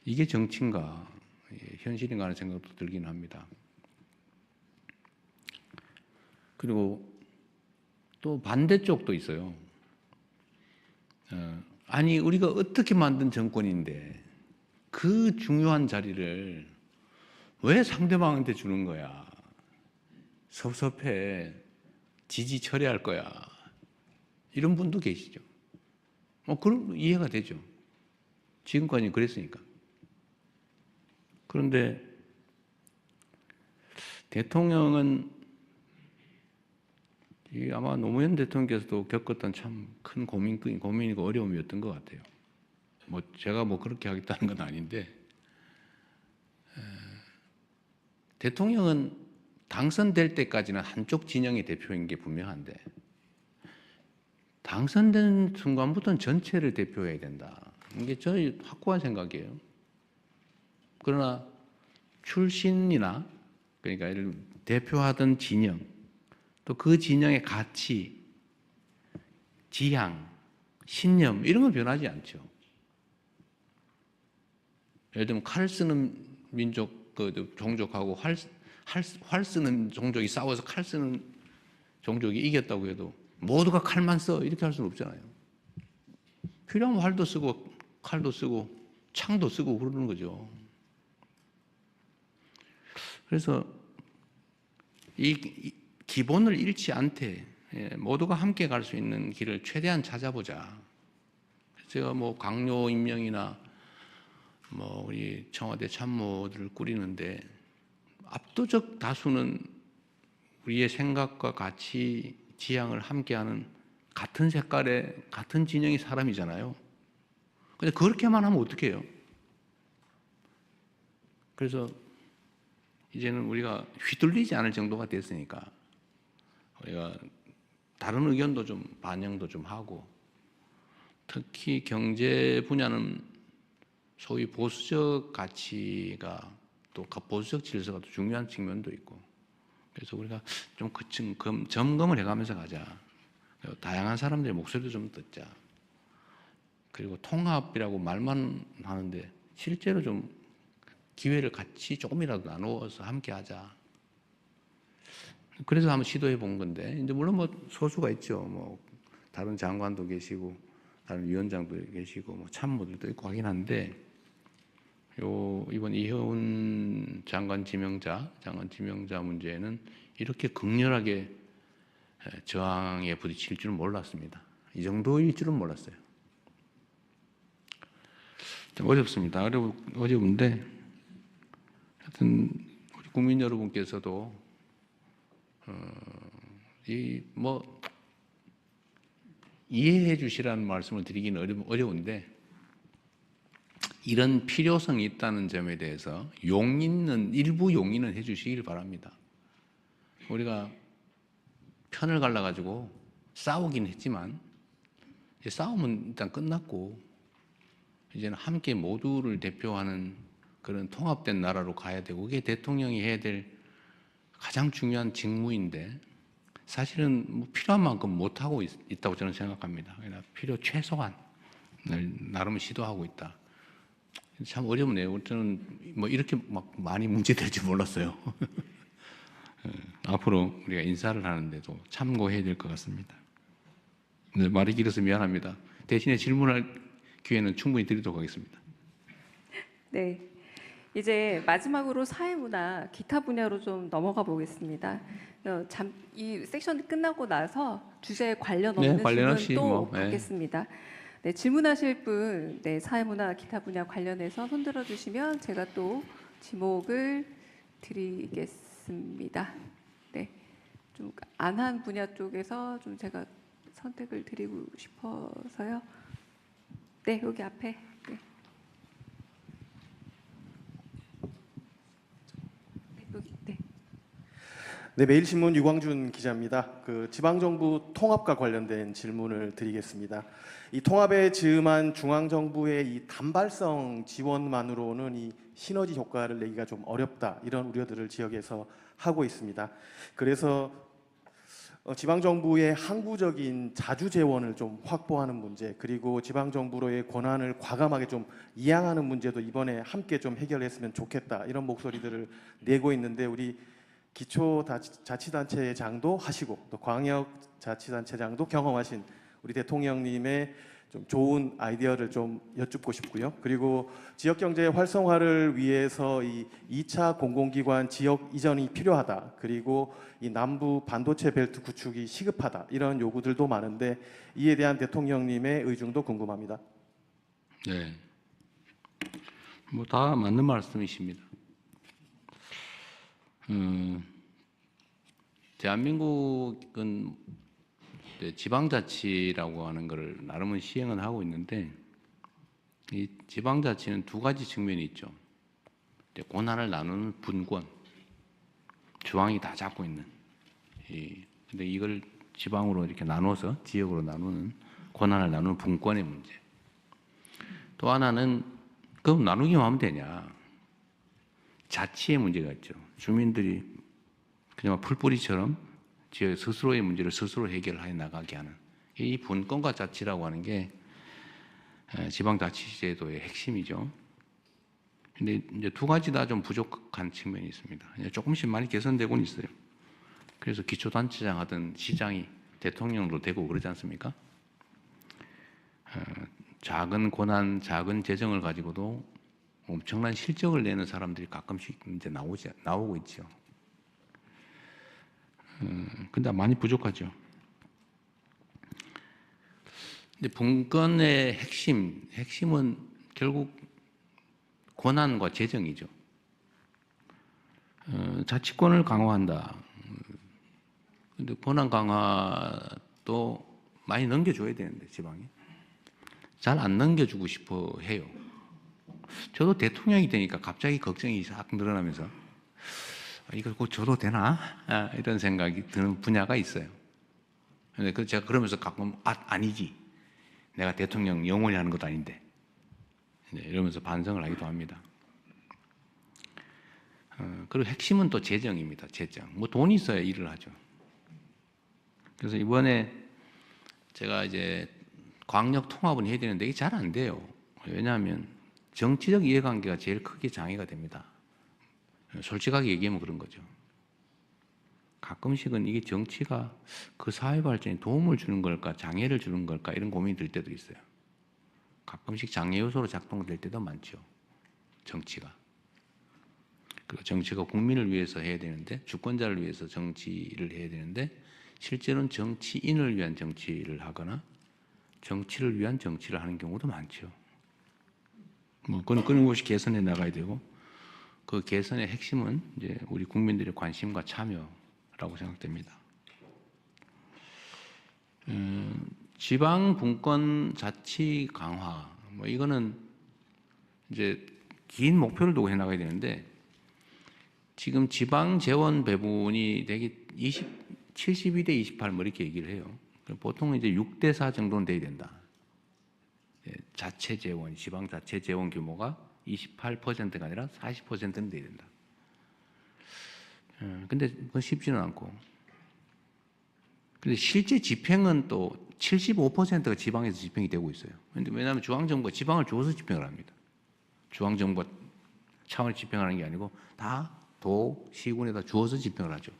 이게 정치인가, 현실인가 하는 생각도 들긴 합니다. 그리고 또 반대쪽도 있어요. 아니 우리가 어떻게 만든 정권인데 그 중요한 자리를 왜 상대방한테 주는 거야? 섭섭해. 지지 처리할 거야. 이런 분도 계시죠. 그럼 이해가 되죠. 지금까지 그랬으니까. 그런데 대통령은 아마 노무현 대통령께서도 겪었던 참 큰 고민이고 어려움이었던 것 같아요. 뭐 제가 뭐 그렇게 하겠다는 건 아닌데, 대통령은 당선될 때까지는 한쪽 진영의 대표인 게 분명한데, 당선된 순간부터는 전체를 대표해야 된다. 이게 저희 확고한 생각이에요. 그러나 출신이나, 그러니까 대표하던 진영, 또 그 진영의 가치, 지향, 신념 이런 건 변하지 않죠. 예를 들면 칼 쓰는 민족, 그 종족하고 활 쓰는 종족이 싸워서 칼 쓰는 종족이 이겼다고 해도 모두가 칼만 써 이렇게 할 수는 없잖아요. 필요하면 활도 쓰고 칼도 쓰고 창도 쓰고 그러는 거죠. 그래서 이 기본을 잃지 않되 모두가 함께 갈 수 있는 길을 최대한 찾아보자. 제가 뭐 강요 임명이나 뭐 우리 청와대 참모들을 꾸리는데 압도적 다수는 우리의 생각과 가치, 지향을 함께하는 같은 색깔의 같은 진영의 사람이잖아요. 근데 그렇게만 하면 어떻게 해요? 그래서 이제는 우리가 휘둘리지 않을 정도가 됐으니까 우리가 다른 의견도 좀 반영도 좀 하고, 특히 경제 분야는 소위 보수적 가치가 또 보수적 질서가 또 중요한 측면도 있고, 그래서 우리가 좀 점검을 해가면서 가자. 다양한 사람들의 목소리도 좀 듣자. 그리고 통합이라고 말만 하는데 실제로 좀 기회를 같이 조금이라도 나누어서 함께 하자. 그래서 한번 시도해 본 건데, 이제 물론 뭐 소수가 있죠. 뭐 다른 장관도 계시고, 다른 위원장도 계시고, 뭐 참모들도 있고 하긴 한데, 이번 이혜훈 장관 지명자 문제는 이렇게 극렬하게 저항에 부딪힐 줄은 몰랐습니다. 이 정도일 줄은 몰랐어요. 좀 어렵습니다. 어려운데, 하여튼 우리 국민 여러분께서도 이해해 주시라는 말씀을 드리기는 어려운데, 이런 필요성이 있다는 점에 대해서 일부 용인은 해 주시길 바랍니다. 우리가 편을 갈라가지고 싸우긴 했지만, 이제 싸움은 일단 끝났고, 이제는 함께 모두를 대표하는 그런 통합된 나라로 가야 되고, 그게 대통령이 해야 될 가장 중요한 직무인데, 사실은 뭐 필요한 만큼 못하고 있다고 저는 생각합니다. 그러나 필요 최소한을 나름 시도하고 있다. 참 어렵네요. 저는 뭐 이렇게 막 많이 문제될 줄 몰랐어요. 앞으로 우리가 인사를 하는데도 참고해야 될 것 같습니다. 네, 말이 길어서 미안합니다. 대신에 질문할 기회는 충분히 드리도록 하겠습니다. 네. 이제 마지막으로 사회문화 기타 분야로 좀 넘어가 보겠습니다. 이 섹션이 끝나고 나서 주제에 관련 없는 관련 없이 질문 또 뭐, 받겠습니다. 네, 질문하실 분, 네, 사회문화 기타 분야 관련해서 손들어 주시면 제가 또 지목을 드리겠습니다. 네, 좀 안 한 분야 쪽에서 좀 제가 선택을 드리고 싶어서요. 네, 여기 앞에. 네. 여기, 네. 네, 매일신문 유광준 기자입니다. 그 지방정부 통합과 관련된 질문을 드리겠습니다. 이 통합에 즈음한 중앙정부의 이 단발성 지원만으로는 이 시너지 효과를 내기가 좀 어렵다, 이런 우려들을 지역에서 하고 있습니다. 그래서 지방정부의 항구적인 자주 재원을 좀 확보하는 문제, 그리고 지방정부로의 권한을 과감하게 좀 이양하는 문제도 이번에 함께 좀 해결했으면 좋겠다, 이런 목소리들을 내고 있는데, 우리 기초자치단체장도 하시고 또 광역자치단체장도 경험하신 우리 대통령님의 좀 좋은 아이디어를 좀 여쭙고 싶고요. 그리고 지역경제 활성화를 위해서 이 2차 공공기관 지역 이전이 필요하다, 그리고 이 남부 반도체 벨트 구축이 시급하다, 이런 요구들도 많은데, 이에 대한 대통령님의 의중도 궁금합니다. 네, 뭐 다 맞는 말씀이십니다. 대한민국은 지방자치라고 하는 것을 나름은 시행은 하고 있는데, 이 지방자치는 두 가지 측면이 있죠. 권한을 나누는 분권, 중앙이 다 잡고 있는. 근데 이걸 지방으로 이렇게 나눠서 지역으로 나누는, 권한을 나누는 분권의 문제. 또 하나는 그럼 나누기만 하면 되냐? 자치의 문제가 있죠. 주민들이 그냥 풀뿌리처럼 지역 스스로의 문제를 스스로 해결해 나가게 하는 이 분권과 자치라고 하는 게 지방자치제도의 핵심이죠. 근데 이제 두 가지 다 좀 부족한 측면이 있습니다. 이제 조금씩 많이 개선되고는 있어요. 그래서 기초단체장 하던 시장이 대통령으로 되고 그러지 않습니까? 작은 권한, 작은 재정을 가지고도 엄청난 실적을 내는 사람들이 가끔씩 이제 나오고 있죠. 근데 많이 부족하죠. 근데 분권의 핵심은 결국 권한과 재정이죠. 자치권을 강화한다. 근데 권한 강화도 많이 넘겨줘야 되는데 지방이 잘 안 넘겨주고 싶어 해요. 저도 대통령이 되니까 갑자기 걱정이 싹 늘어나면서 이걸 꼭 줘도 되나? 이런 생각이 드는 분야가 있어요. 근데 제가 그러면서 가끔 아니지. 내가 대통령 영원히 하는 것도 아닌데. 이러면서 반성을 하기도 합니다. 그리고 핵심은 또 재정입니다. 재정. 뭐 돈이 있어야 일을 하죠. 그래서 이번에 제가 이제 광역 통합은 해야 되는데 이게 잘 안 돼요. 왜냐하면 정치적 이해관계가 제일 크게 장애가 됩니다. 솔직하게 얘기하면 그런 거죠. 가끔씩은 이게 정치가 그 사회 발전에 도움을 주는 걸까, 장애를 주는 걸까 이런 고민이 들 때도 있어요. 가끔씩 장애 요소로 작동될 때도 많죠. 정치가. 그리고 정치가 국민을 위해서 해야 되는데, 주권자를 위해서 정치를 해야 되는데, 실제로는 정치인을 위한 정치를 하거나 정치를 위한 정치를 하는 경우도 많죠. 뭐 그건 끊임없이 개선해 나가야 되고, 그 개선의 핵심은 이제 우리 국민들의 관심과 참여라고 생각됩니다. 지방 분권 자치 강화, 뭐 이거는 이제 긴 목표를 두고 해 나가야 되는데, 지금 지방 재원 배분이 되게 72대 28 뭐 이렇게 얘기를 해요. 보통 이제 6대 4 정도는 돼야 된다. 자체 재원, 지방 자체 재원 규모가 28%가 아니라 40%는 돼야 된다. 근데 그건 쉽지는 않고. 근데 실제 집행은 또 75%가 지방에서 집행이 되고 있어요. 근데 왜냐하면 중앙정부가 지방을 줘서 집행을 합니다. 중앙정부가 차원을 집행하는 게 아니고 다 도, 시군에다 주어서 집행을 하죠.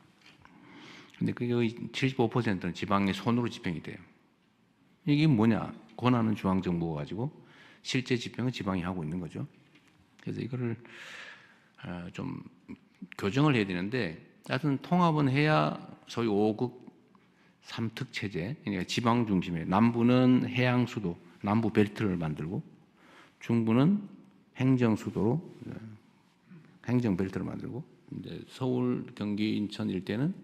근데 그게 75%는 지방의 손으로 집행이 돼요. 이게 뭐냐? 권한은 중앙정부가 가지고 실제 집행은 지방이 하고 있는 거죠. 그래서 이거를 좀 교정을 해야 되는데, 하여튼 통합은 해야 소위 5극 3특 체제, 그러니까 지방 중심에 남부는 해양 수도, 남부 벨트를 만들고 중부는 행정 수도로 행정 벨트를 만들고, 이제 서울, 경기, 인천 일대는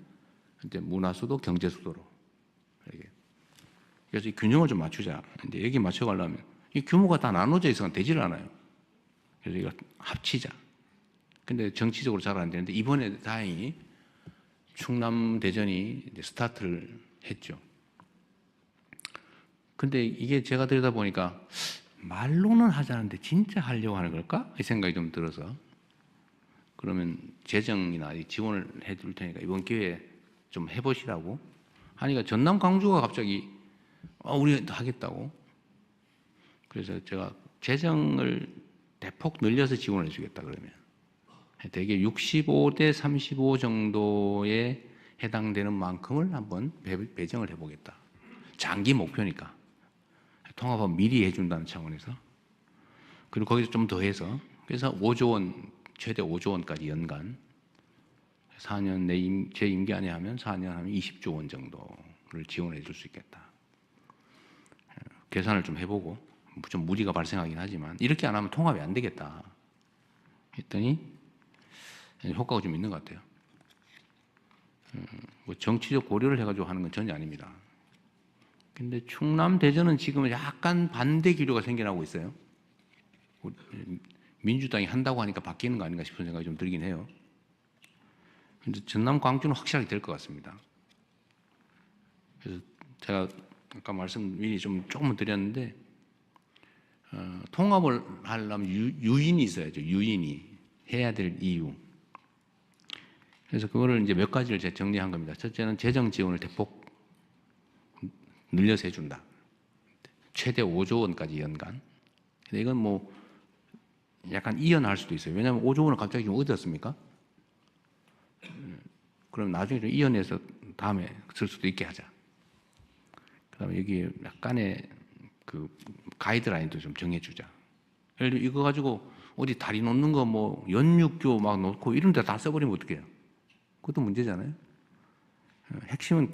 이제 문화 수도, 경제 수도로 이렇게. 그래서 이 균형을 좀 맞추자. 근데 여기 맞춰가려면 이 규모가 다 나눠져 있어서 되질 않아요. 그래서 이거 합치자. 근데 정치적으로 잘 안 되는데 이번에 다행히 충남 대전이 이제 스타트를 했죠. 근데 이게 제가 들여다 보니까 말로는 하자는데 진짜 하려고 하는 걸까? 이 생각이 좀 들어서, 그러면 재정이나 지원을 해줄 테니까 이번 기회에 좀 해보시라고 하니까 전남 광주가 갑자기 우리 하겠다고. 그래서 제가 재정을 대폭 늘려서 지원을 해주겠다 그러면 대개 65대 35 정도에 해당되는 만큼을 한번 배정을 해보겠다. 장기 목표니까 통합은 미리 해준다는 차원에서. 그리고 거기서 좀 더해서, 그래서 5조 원, 최대 5조 원까지 연간 4년 제 임기 안에 하면 4년 하면 20조 원 정도를 지원해 줄 수 있겠다. 계산을 좀 해보고, 좀 무리가 발생하긴 하지만 이렇게 안 하면 통합이 안 되겠다 했더니 효과가 좀 있는 것 같아요. 뭐 정치적 고려를 해가지고 하는 건 전혀 아닙니다. 근데 충남 대전은 지금 약간 반대 기류가 생겨나고 있어요. 민주당이 한다고 하니까 바뀌는 거 아닌가 싶은 생각이 좀 들긴 해요. 근데 전남 광주는 확실하게 될 것 같습니다. 그래서 제가 아까 말씀 미리 좀 조금은 드렸는데, 통합을 하려면 유인이 있어야죠. 유인이 해야 될 이유. 그래서 그거를 이제 몇 가지를 제가 정리한 겁니다. 첫째는 재정 지원을 대폭 늘려서 해준다. 최대 5조 원까지 연간. 근데 이건 뭐 약간 이연할 수도 있어요. 왜냐하면 5조 원을 갑자기 좀 어디다 씁니까? 그럼 나중에 좀 이연해서 다음에 쓸 수도 있게 하자. 그다음에 여기 약간의 그 가이드라인도 좀 정해주자. 예를 들어 이거 가지고 어디 다리 놓는 거 뭐 연육교 막 놓고 이런 데 다 써버리면 어떡해요? 그것도 문제잖아요. 핵심은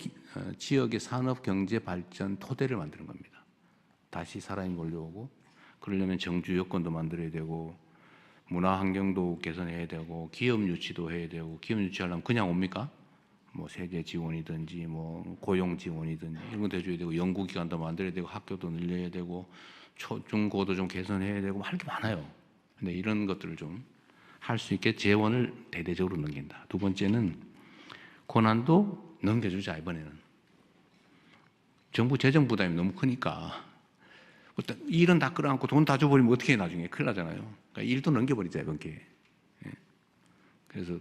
지역의 산업 경제 발전 토대를 만드는 겁니다. 다시 사람이 몰려오고 그러려면 정주 여건도 만들어야 되고 문화 환경도 개선해야 되고 기업 유치도 해야 되고 기업 유치하려면 그냥 옵니까? 뭐 세제 지원이든지 뭐 고용 지원이든지 이런 것도 해줘야 되고 연구기관도 만들어야 되고 학교도 늘려야 되고 초중고도 좀 개선해야 되고 할 게 많아요. 근데 이런 것들을 좀 할 수 있게 재원을 대대적으로 넘긴다. 두 번째는 권한도 넘겨주자. 이번에는 정부 재정 부담이 너무 크니까 일은 다 끌어안고 돈 다 줘버리면 어떻게 해 나중에 큰일 나잖아요. 그러니까 일도 넘겨버리자 이번 기회에. 그래서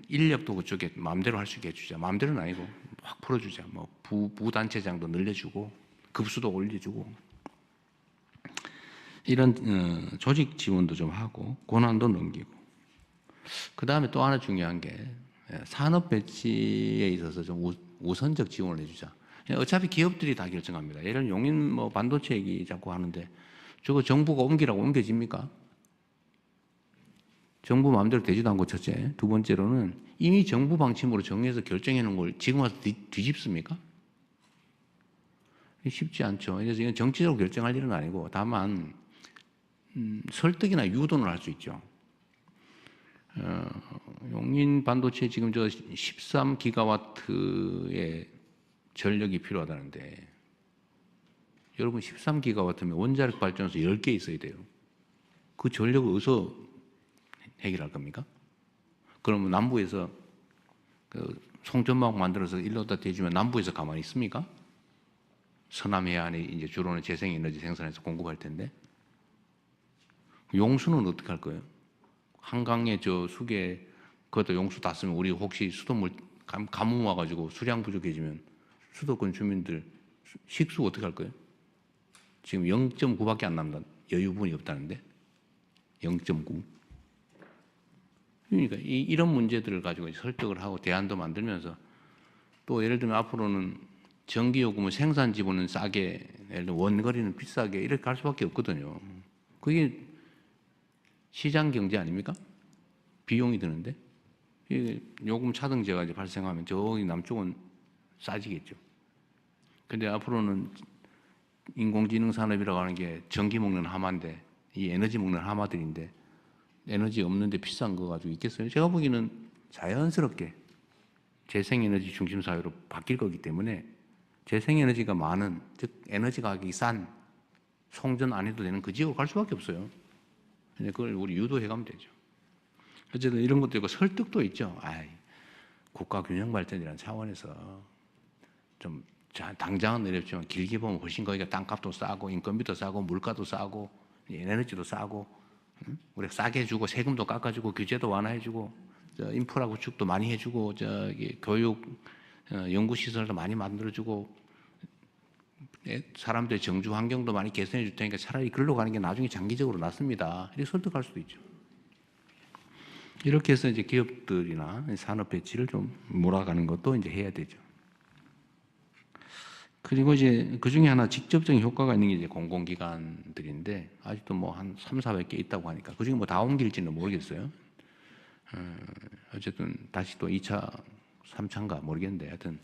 인력도 그쪽에 마음대로 할 수 있게 해주자. 마음대로는 아니고 확 풀어주자. 뭐 부단체장도 늘려주고 급수도 올려주고 이런 조직 지원도 좀 하고 권한도 넘기고 그 다음에 또 하나 중요한 게 산업 배치에 있어서 좀 우선적 지원을 해주자. 어차피 기업들이 다 결정합니다. 예를 들면 용인 뭐 반도체 얘기 자꾸 하는데 저거 정부가 옮기라고 옮겨집니까? 정부 마음대로 되지도 않고 첫째. 두 번째로는 이미 정부 방침으로 정해서 결정해 놓은 걸 지금 와서 뒤집습니까? 쉽지 않죠. 그래서 이건 정치적으로 결정할 일은 아니고 다만 설득이나 유도는 할 수 있죠. 용인 반도체 지금 저 13기가와트의 전력이 필요하다는데 여러분 13기가와트면 원자력 발전소 10개 있어야 돼요. 그 전력을 어디서 해결할 겁니까? 그러면 남부에서 그 송전망 만들어서 일로다 대주면 남부에서 가만히 있습니까? 서남 해안에 이제 주로는 재생에너지 생산해서 공급할 텐데 용수는 어떻게 할 거예요? 한강에 저 수계 그것도 용수 다 쓰면 우리 혹시 수돗물 가뭄 와가지고 수량 부족해지면 수도권 주민들 식수 어떻게 할 거예요? 지금 0.9밖에 안 남다. 여유분이 없다는데 0.9. 그러니까 이런 문제들을 가지고 설득을 하고 대안도 만들면서 또 예를 들면 앞으로는 전기요금은 생산 지분은 싸게, 예를 들면 원거리는 비싸게 이렇게 갈 수밖에 없거든요. 그게 시장 경제 아닙니까? 비용이 드는데 요금 차등제가 이제 발생하면 저기 남쪽은 싸지겠죠. 근데 앞으로는 인공지능 산업이라고 하는 게 전기 먹는 하마인데 이 에너지 먹는 하마들인데 에너지 없는데 비싼 거 가지고 있겠어요? 제가 보기에는 자연스럽게 재생에너지 중심 사회로 바뀔 거기 때문에 재생에너지가 많은, 즉 에너지 가격이 싼 송전 안 해도 되는 그 지역으로 갈 수밖에 없어요. 근데 그걸 우리 유도해 가면 되죠. 어쨌든 이런 것도 있고 설득도 있죠. 국가 균형 발전이라는 차원에서 좀 당장은 어렵지만 길게 보면 훨씬 거기가 땅값도 싸고 인건비도 싸고 물가도 싸고 에너지도 싸고 우리가 싸게 해주고 세금도 깎아주고 규제도 완화해주고 인프라 구축도 많이 해주고 저기 교육 연구시설도 많이 만들어주고 사람들의 정주 환경도 많이 개선해 줄 테니까 차라리 글로 가는 게 나중에 장기적으로 낫습니다. 이렇게 설득할 수도 있죠. 이렇게 해서 이제 기업들이나 산업 배치를 좀 몰아가는 것도 이제 해야 되죠. 그리고 이제 그 중에 하나 직접적인 효과가 있는 게 이제 공공기관들인데 아직도 뭐 한 300~400개 있다고 하니까 그 중에 뭐 다 옮길지는 모르겠어요. 어쨌든 다시 또 2차, 3차인가 모르겠는데 하여튼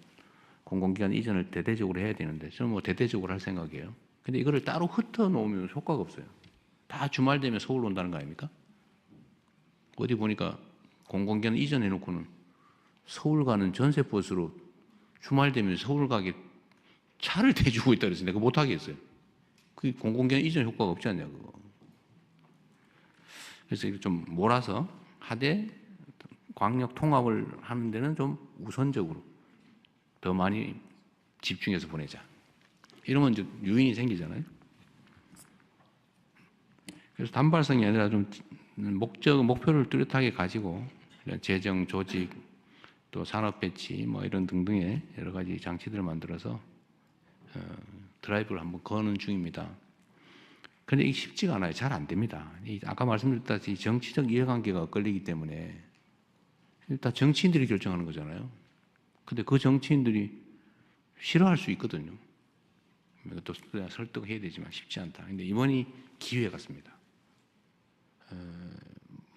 공공기관 이전을 대대적으로 해야 되는데 저는 뭐 대대적으로 할 생각이에요. 근데 이거를 따로 흩어놓으면 효과가 없어요. 다 주말 되면 서울 온다는 거 아닙니까? 어디 보니까 공공기관 이전해놓고는 서울 가는 전세버스로 주말 되면 서울 가게 차를 대주고 있다 그래서 내가 못하겠어요. 그 공공기관 이전 효과가 없지 않냐 그거. 그래서 이거 좀 몰아서 하되 광역 통합을 하는 데는 좀 우선적으로 더 많이 집중해서 보내자. 이러면 이제 유인이 생기잖아요. 그래서 단발성이 아니라 좀 목표를 뚜렷하게 가지고 재정, 조직, 또 산업 배치 뭐 이런 등등의 여러 가지 장치들을 만들어서 드라이브를 한번 거는 중입니다. 근데 이게 쉽지가 않아요. 잘 안 됩니다. 아까 말씀드렸다시피 정치적 이해관계가 엇갈리기 때문에 일단 정치인들이 결정하는 거잖아요. 근데 그 정치인들이 싫어할 수 있거든요. 또 설득해야 되지만 쉽지 않다. 근데 이번이 기회 같습니다.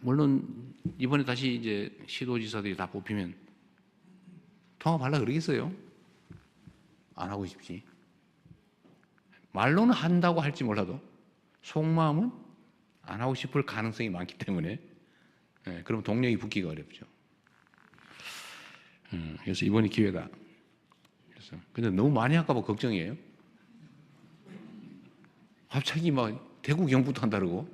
물론 이번에 다시 이제 시도지사들이 다 뽑히면 통합하려고 그러겠어요? 안 하고 싶지. 말로는 한다고 할지 몰라도 속마음은 안 하고 싶을 가능성이 많기 때문에 그럼 동력이 붙기가 어렵죠. 그래서 이번이 기회다. 그래서 근데 너무 많이 할까 봐 걱정이에요. 갑자기 막 대구 경북도 한다 그러고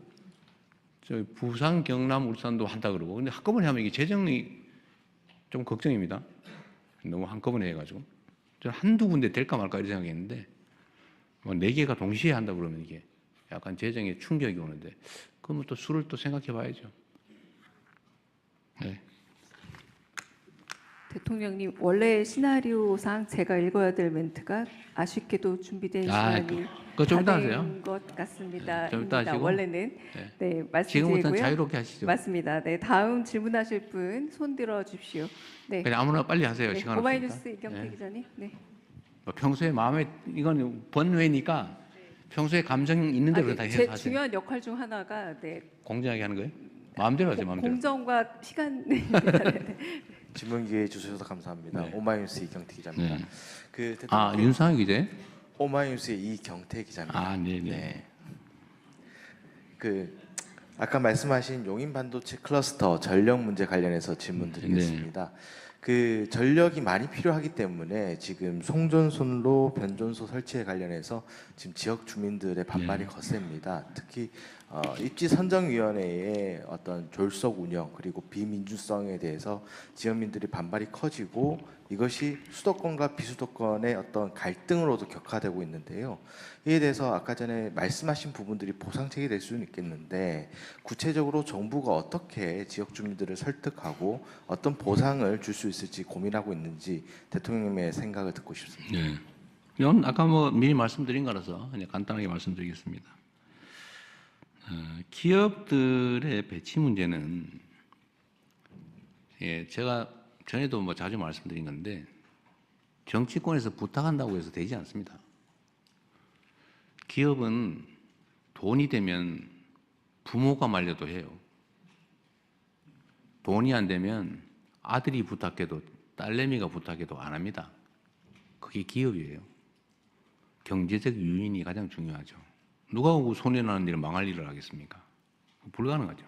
저 부산 경남 울산도 한다 그러고 근데 한꺼번에 하면 이게 재정이 좀 걱정입니다. 너무 한꺼번에 해가지고 저는 한두 군데 될까 말까 이렇게 생각했는데 뭐 4개가 동시에 한다 그러면 이게 약간 재정에 충격이 오는데 그러면 또 수를 또 생각해 봐야죠. 네. 대통령님 원래 시나리오상 제가 읽어야 될 멘트가 아쉽게도 준비된 시간이 그거 좀 이따 다 하세요. 된 것 같습니다. 좀 이따 하시고. 원래는 네, 지금부터는 말씀드리고요. 자유롭게 하시죠. 맞습니다. 네, 다음 질문하실 분 손 들어 주십시오. 네, 그냥 아무나 빨리 하세요. 네, 시간 오마이뉴스 없으니까. 이경태 네. 기자님. 네. 뭐 평소에 마음에 이건 번외니까 평소에 감정 있는 대로 다 해서 제 하세요. 중요한 역할 중 하나가 네, 공정하게 하는 거예요? 마음대로 하세요. 마음대로. 공정과 시간 질문 기회 주셔서 감사합니다. 네. 오마이뉴스 이경태 기자입니다. 네. 그 아 대통령 윤상혁 기자. 오마이뉴스의 이경태 기자입니다. 아 네네. 네. 그 아까 말씀하신 용인 반도체 클러스터 전력 문제 관련해서 질문드리겠습니다. 그 전력이 많이 필요하기 때문에 지금 송전선로 변전소 설치에 관련해서 지금 지역 주민들의 반발이 네. 거셉니다. 특히 입지선정위원회의 어떤 졸속 운영 그리고 비민주성에 대해서 지역민들이 반발이 커지고 이것이 수도권과 비수도권의 어떤 갈등으로도 격화되고 있는데요. 이에 대해서 아까 전에 말씀하신 부분들이 보상책이 될 수는 있겠는데 구체적으로 정부가 어떻게 지역 주민들을 설득하고 어떤 보상을 줄 수 있을지 고민하고 있는지 대통령님의 생각을 듣고 싶습니다. 네. 이건 아까 뭐 미리 말씀드린 거라서 그냥 간단하게 말씀드리겠습니다. 기업들의 배치 문제는 제가 전에도 뭐 자주 말씀드린 건데 정치권에서 부탁한다고 해서 되지 않습니다. 기업은 돈이 되면 부모가 말려도 해요. 돈이 안 되면 아들이 부탁해도 딸내미가 부탁해도 안 합니다. 그게 기업이에요. 경제적 유인이 가장 중요하죠. 누가 오고 손해나는 일을 망할 일을 하겠습니까? 불가능하죠.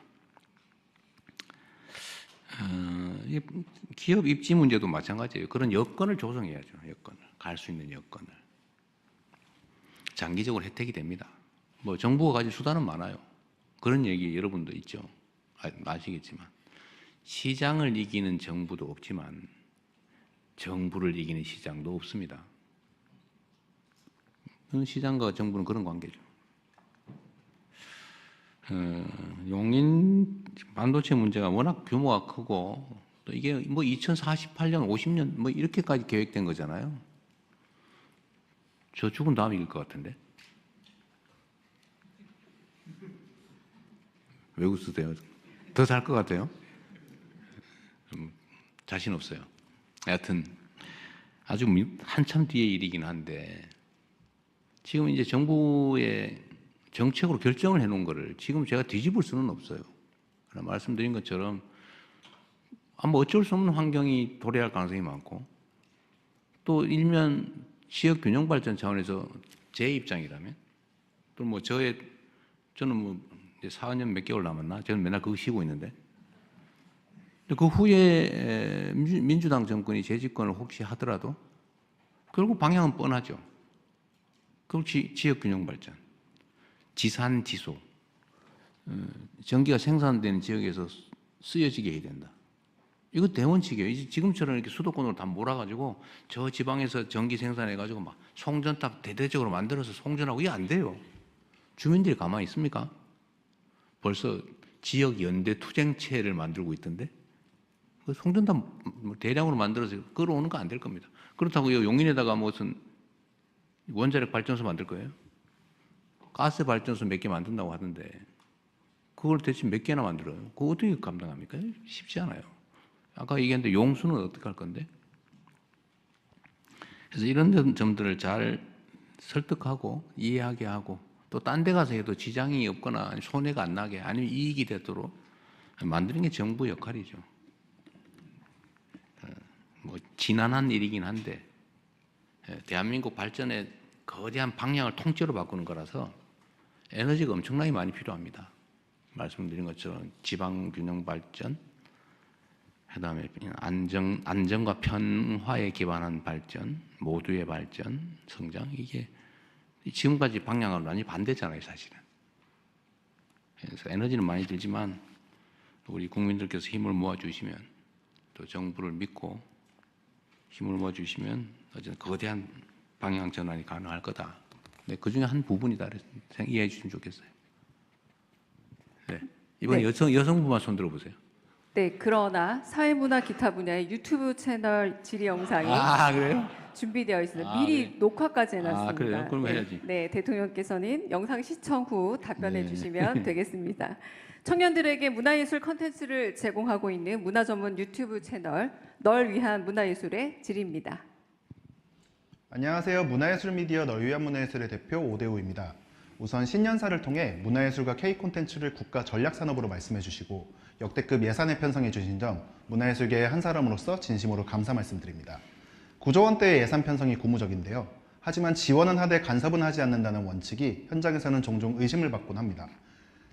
기업 입지 문제도 마찬가지예요. 그런 여건을 조성해야죠. 여건을 갈 수 있는 여건을 장기적으로 혜택이 됩니다. 뭐 정부가 가진 수단은 많아요. 그런 얘기 여러분도 있죠. 아시겠지만 시장을 이기는 정부도 없지만 정부를 이기는 시장도 없습니다. 시장과 정부는 그런 관계죠. 용인 반도체 문제가 워낙 규모가 크고 또 이게 뭐 2048년, 50년 뭐 이렇게까지 계획된 거잖아요. 저 죽은 다음에 이길 것 같은데. 왜 웃으세요? 더 살 것 같아요? 자신 없어요. 하여튼 아주 한참 뒤의 일이긴 한데 지금 이제 정부의 정책으로 결정을 해놓은 거를 지금 제가 뒤집을 수는 없어요. 그러나 말씀드린 것처럼 뭐 어쩔 수 없는 환경이 도래할 가능성이 많고 또 일면 지역 균형 발전 차원에서 제 입장이라면 또 뭐 저는 뭐 이제 4년 몇 개월 남았나? 저는 맨날 그거 쉬고 있는데 그 후에 민주당 정권이 재집권을 혹시 하더라도 결국 방향은 뻔하죠. 그럼 지역 균형 발전, 지산 지소, 전기가 생산되는 지역에서 쓰여지게 해야 된다. 이거 대원칙이에요. 이제 지금처럼 이렇게 수도권으로 다 몰아가지고 저 지방에서 전기 생산해가지고 막 송전탑 대대적으로 만들어서 송전하고 이게 안 돼요. 주민들이 가만히 있습니까? 벌써 지역 연대 투쟁체를 만들고 있던데 그 송전탑 대량으로 만들어서 끌어오는 거 안 될 겁니다. 그렇다고 용인에다가 무슨 원자력 발전소 만들 거예요? 가스 발전소 몇 개 만든다고 하던데 그걸 대체 몇 개나 만들어요? 그거 어떻게 감당합니까? 쉽지 않아요. 아까 얘기했는데 용수는 어떻게 할 건데? 그래서 이런 점들을 잘 설득하고 이해하게 하고 또 딴 데 가서 해도 지장이 없거나 손해가 안 나게 아니면 이익이 되도록 만드는 게 정부 역할이죠. 뭐 지난한 일이긴 한데 대한민국 발전의 거대한 방향을 통째로 바꾸는 거라서 에너지가 엄청나게 많이 필요합니다. 말씀드린 것처럼 지방 균형 발전, 그다음에 안정과 평화에 기반한 발전, 모두의 발전, 성장 이게 지금까지 방향은 완전히 반대잖아요, 사실은. 그래서 에너지는 많이 들지만 우리 국민들께서 힘을 모아주시면 또 정부를 믿고 힘을 모아주시면 어쨌든 거대한 방향 전환이 가능할 거다. 네, 그 중에 한 부분이다. 이해해 주시면 좋겠어요. 네, 이번 네. 여성부만 손 들어보세요. 네, 그러나 사회문화 기타 분야의 유튜브 채널 질의 영상이 그래요? 준비되어 있습니다. 아, 미리 네. 녹화까지 해놨습니다. 그래요? 그럼 네, 해야지. 네, 대통령께서는 영상 시청 후 답변해 네. 주시면 되겠습니다. 청년들에게 문화예술 콘텐츠를 제공하고 있는 문화 전문 유튜브 채널 널 위한 문화예술의 질의입니다. 안녕하세요. 문화예술 미디어 널 위한 문화예술의 대표 오대우입니다. 우선 신년사를 통해 문화예술과 K 콘텐츠를 국가 전략산업으로 말씀해 주시고 역대급 예산을 편성해 주신 점 문화예술계의 한 사람으로서 진심으로 감사 말씀드립니다. 9조 원대의 예산 편성이 고무적인데요. 하지만 지원은 하되 간섭은 하지 않는다는 원칙이 현장에서는 종종 의심을 받곤 합니다.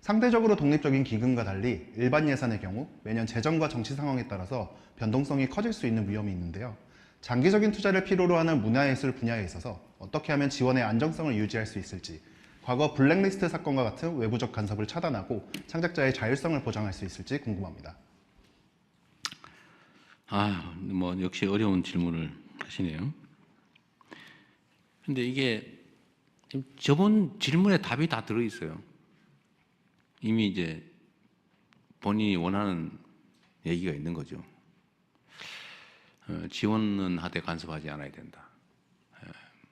상대적으로 독립적인 기금과 달리 일반 예산의 경우 매년 재정과 정치 상황에 따라서 변동성이 커질 수 있는 위험이 있는데요. 장기적인 투자를 필요로 하는 문화예술 분야에 있어서 어떻게 하면 지원의 안정성을 유지할 수 있을지, 과거 블랙리스트 사건과 같은 외부적 간섭을 차단하고 창작자의 자율성을 보장할 수 있을지 궁금합니다. 뭐 역시 어려운 질문을 하시네요. 근데 이게 저번 질문에 답이 다 들어 있어요. 이미 이제 본인이 원하는 얘기가 있는 거죠. 지원은 하되 간섭하지 않아야 된다.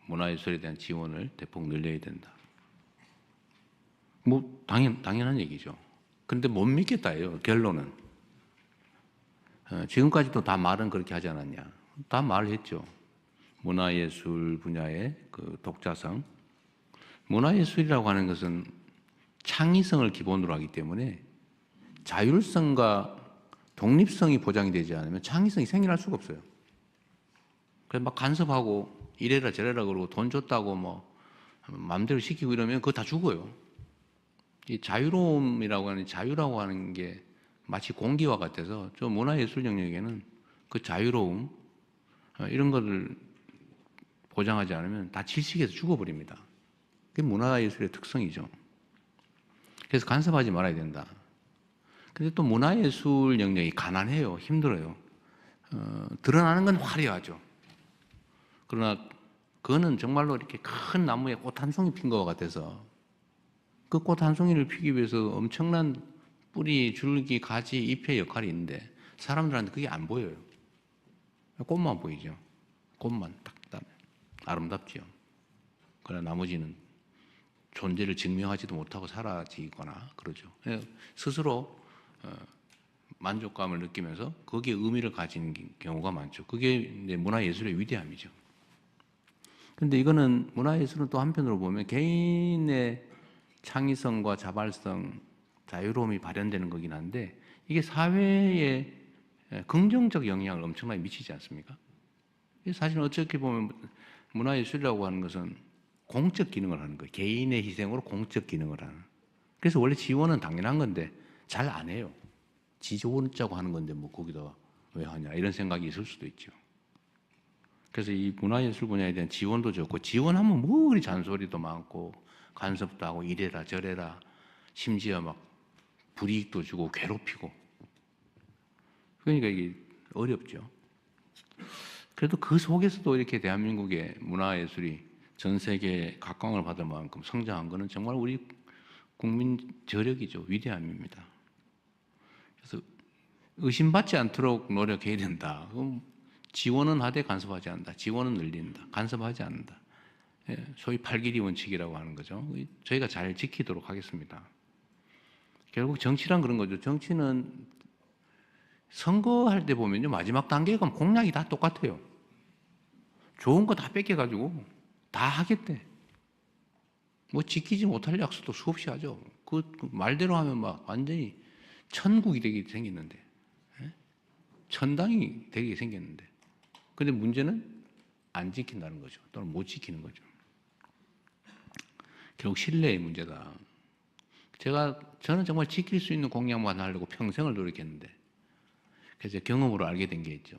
문화예술에 대한 지원을 대폭 늘려야 된다. 뭐 당연한 얘기죠. 근데 못 믿겠다예요. 결론은. 지금까지도 다 말은 그렇게 하지 않았냐. 다 말했죠. 문화예술 분야의 그 독자성. 문화예술이라고 하는 것은 창의성을 기본으로 하기 때문에 자율성과 독립성이 보장이 되지 않으면 창의성이 생겨날 수가 없어요. 그래서 막 간섭하고 이래라 저래라 그러고 돈 줬다고 뭐 마음대로 시키고 이러면 그거 다 죽어요. 이 자유로움이라고 하는 자유라고 하는 게 마치 공기와 같아서 저 문화예술 영역에는 그 자유로움 이런 것을 보장하지 않으면 다 질식해서 죽어버립니다. 그게 문화예술의 특성이죠. 그래서 간섭하지 말아야 된다. 근데 또 문화예술 영역이 가난해요. 힘들어요. 드러나는 건 화려하죠. 그러나 그거는 정말로 이렇게 큰 나무에 꽃 한 송이 핀 것 같아서 그 꽃 한 송이를 피기 위해서 엄청난 뿌리, 줄기, 가지, 잎의 역할이 있는데 사람들한테 그게 안 보여요. 꽃만 보이죠. 꽃만 딱 아름답지요. 그러나 나머지는 존재를 증명하지도 못하고 사라지거나 그러죠. 스스로 만족감을 느끼면서 거기에 의미를 가지는 경우가 많죠. 그게 이제 문화예술의 위대함이죠. 그런데 이거는 문화예술은 또 한편으로 보면 개인의 창의성과 자발성, 자유로움이 발현되는 거긴 한데 이게 사회에 긍정적 영향을 엄청나게 미치지 않습니까? 사실 어떻게 보면 문화예술이라고 하는 것은 공적 기능을 하는 거예요. 개인의 희생으로 공적 기능을 하는. 그래서 원래 지원은 당연한 건데 잘 안 해요. 지 좋자고 하는 건데 뭐 거기다 왜 하냐 이런 생각이 있을 수도 있죠. 그래서 이 문화예술 분야에 대한 지원도 좋고 지원하면 뭐 그리 잔소리도 많고 간섭도 하고 이래라 저래라 심지어 막 불이익도 주고 괴롭히고 그러니까 이게 어렵죠. 그래도 그 속에서도 이렇게 대한민국의 문화예술이 전 세계에 각광을 받을 만큼 성장한 것은 정말 우리 국민 저력이죠. 위대함입니다. 그래서 의심받지 않도록 노력해야 된다. 그럼 지원은 하되 간섭하지 않는다. 지원은 늘린다. 간섭하지 않는다. 소위 팔길이 원칙이라고 하는 거죠. 저희가 잘 지키도록 하겠습니다. 결국 정치란 그런 거죠. 정치는 선거할 때 보면요, 마지막 단계가 공약이 다 똑같아요. 좋은 거 다 뺏겨가지고 다 하겠대. 뭐 지키지 못할 약속도 수없이 하죠. 그 말대로 하면 막 완전히 천국이 되게 생겼는데, 천당이 되게 생겼는데, 근데 문제는 안 지킨다는 거죠. 또는 못 지키는 거죠. 결국 신뢰의 문제다. 저는 정말 지킬 수 있는 공약만 하려고 평생을 노력했는데, 그래서 경험으로 알게 된 게 있죠.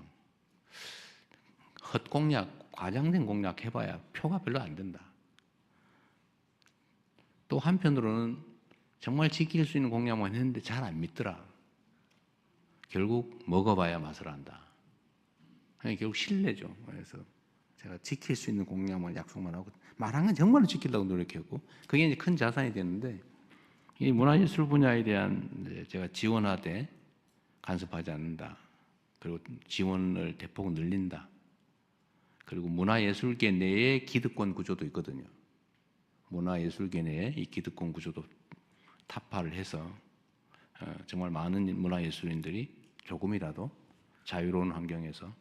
헛공약, 과장된 공약 해봐야 표가 별로 안 된다. 또 한편으로는 정말 지킬 수 있는 공약만 했는데 잘 안 믿더라. 결국 먹어봐야 맛을 안다. 결국 신뢰죠. 그래서 제가 지킬 수 있는 공약만, 약속만 하고 말한 건 정말로 지키려고 노력했고, 그게 이제 큰 자산이 됐는데, 이 문화예술 분야에 대한 제가 지원하되 간섭하지 않는다. 그리고 지원을 대폭 늘린다. 그리고 문화예술계 내에 기득권 구조도 있거든요. 문화예술계 내에 이 기득권 구조도 타파를 해서 정말 많은 문화예술인들이 조금이라도 자유로운 환경에서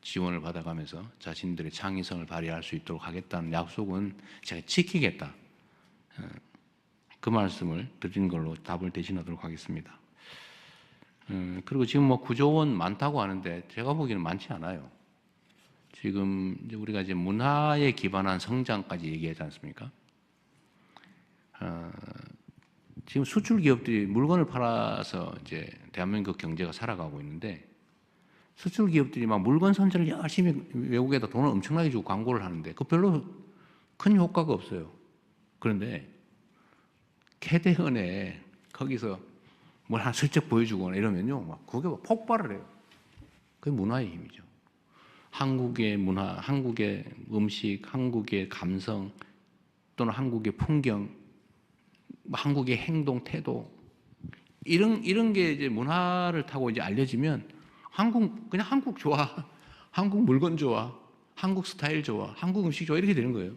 지원을 받아가면서 자신들의 창의성을 발휘할 수 있도록 하겠다는 약속은 제가 지키겠다. 그 말씀을 드린 걸로 답을 대신하도록 하겠습니다. 그리고 지금 뭐 9조 원 많다고 하는데 제가 보기에는 많지 않아요. 지금 이제 우리가 이제 문화에 기반한 성장까지 얘기하지 않습니까? 지금 수출 기업들이 물건을 팔아서 이제 대한민국 경제가 살아가고 있는데, 수출 기업들이 막 물건 선전을 열심히 외국에다 돈을 엄청나게 주고 광고를 하는데 그 별로 큰 효과가 없어요. 그런데 캐대헌에 거기서 뭘 하나 슬쩍 보여주거나 이러면요, 막 그게 막 폭발을 해요. 그게 문화의 힘이죠. 한국의 문화, 한국의 음식, 한국의 감성, 또는 한국의 풍경, 한국의 행동, 태도, 이런 게 이제 문화를 타고 이제 알려지면 그냥 한국 좋아, 한국 물건 좋아, 한국 스타일 좋아, 한국 음식 좋아, 이렇게 되는 거예요.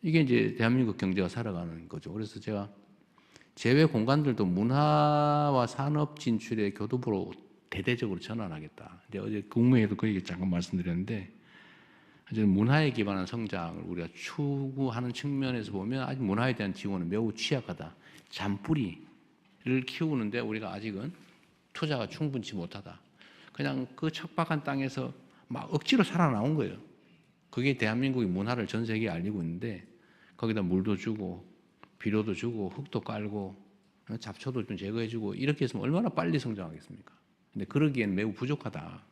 이게 이제 대한민국 경제가 살아가는 거죠. 그래서 제가 제외 공간들도 문화와 산업 진출의 교두보로 대대적으로 전환하겠다. 이제 어제 국무회의도 그 얘기 잠깐 말씀드렸는데, 이제 문화에 기반한 성장을 우리가 추구하는 측면에서 보면 아직 문화에 대한 지원은 매우 취약하다. 잔뿌리를 키우는데 우리가 아직은 투자가 충분치 못하다. 그냥 그 척박한 땅에서 막 억지로 살아나온 거예요. 그게 대한민국의 문화를 전 세계에 알리고 있는데, 거기다 물도 주고 비료도 주고 흙도 깔고 잡초도 좀 제거해주고 이렇게 했으면 얼마나 빨리 성장하겠습니까? 근데 그러기엔 매우 부족하다.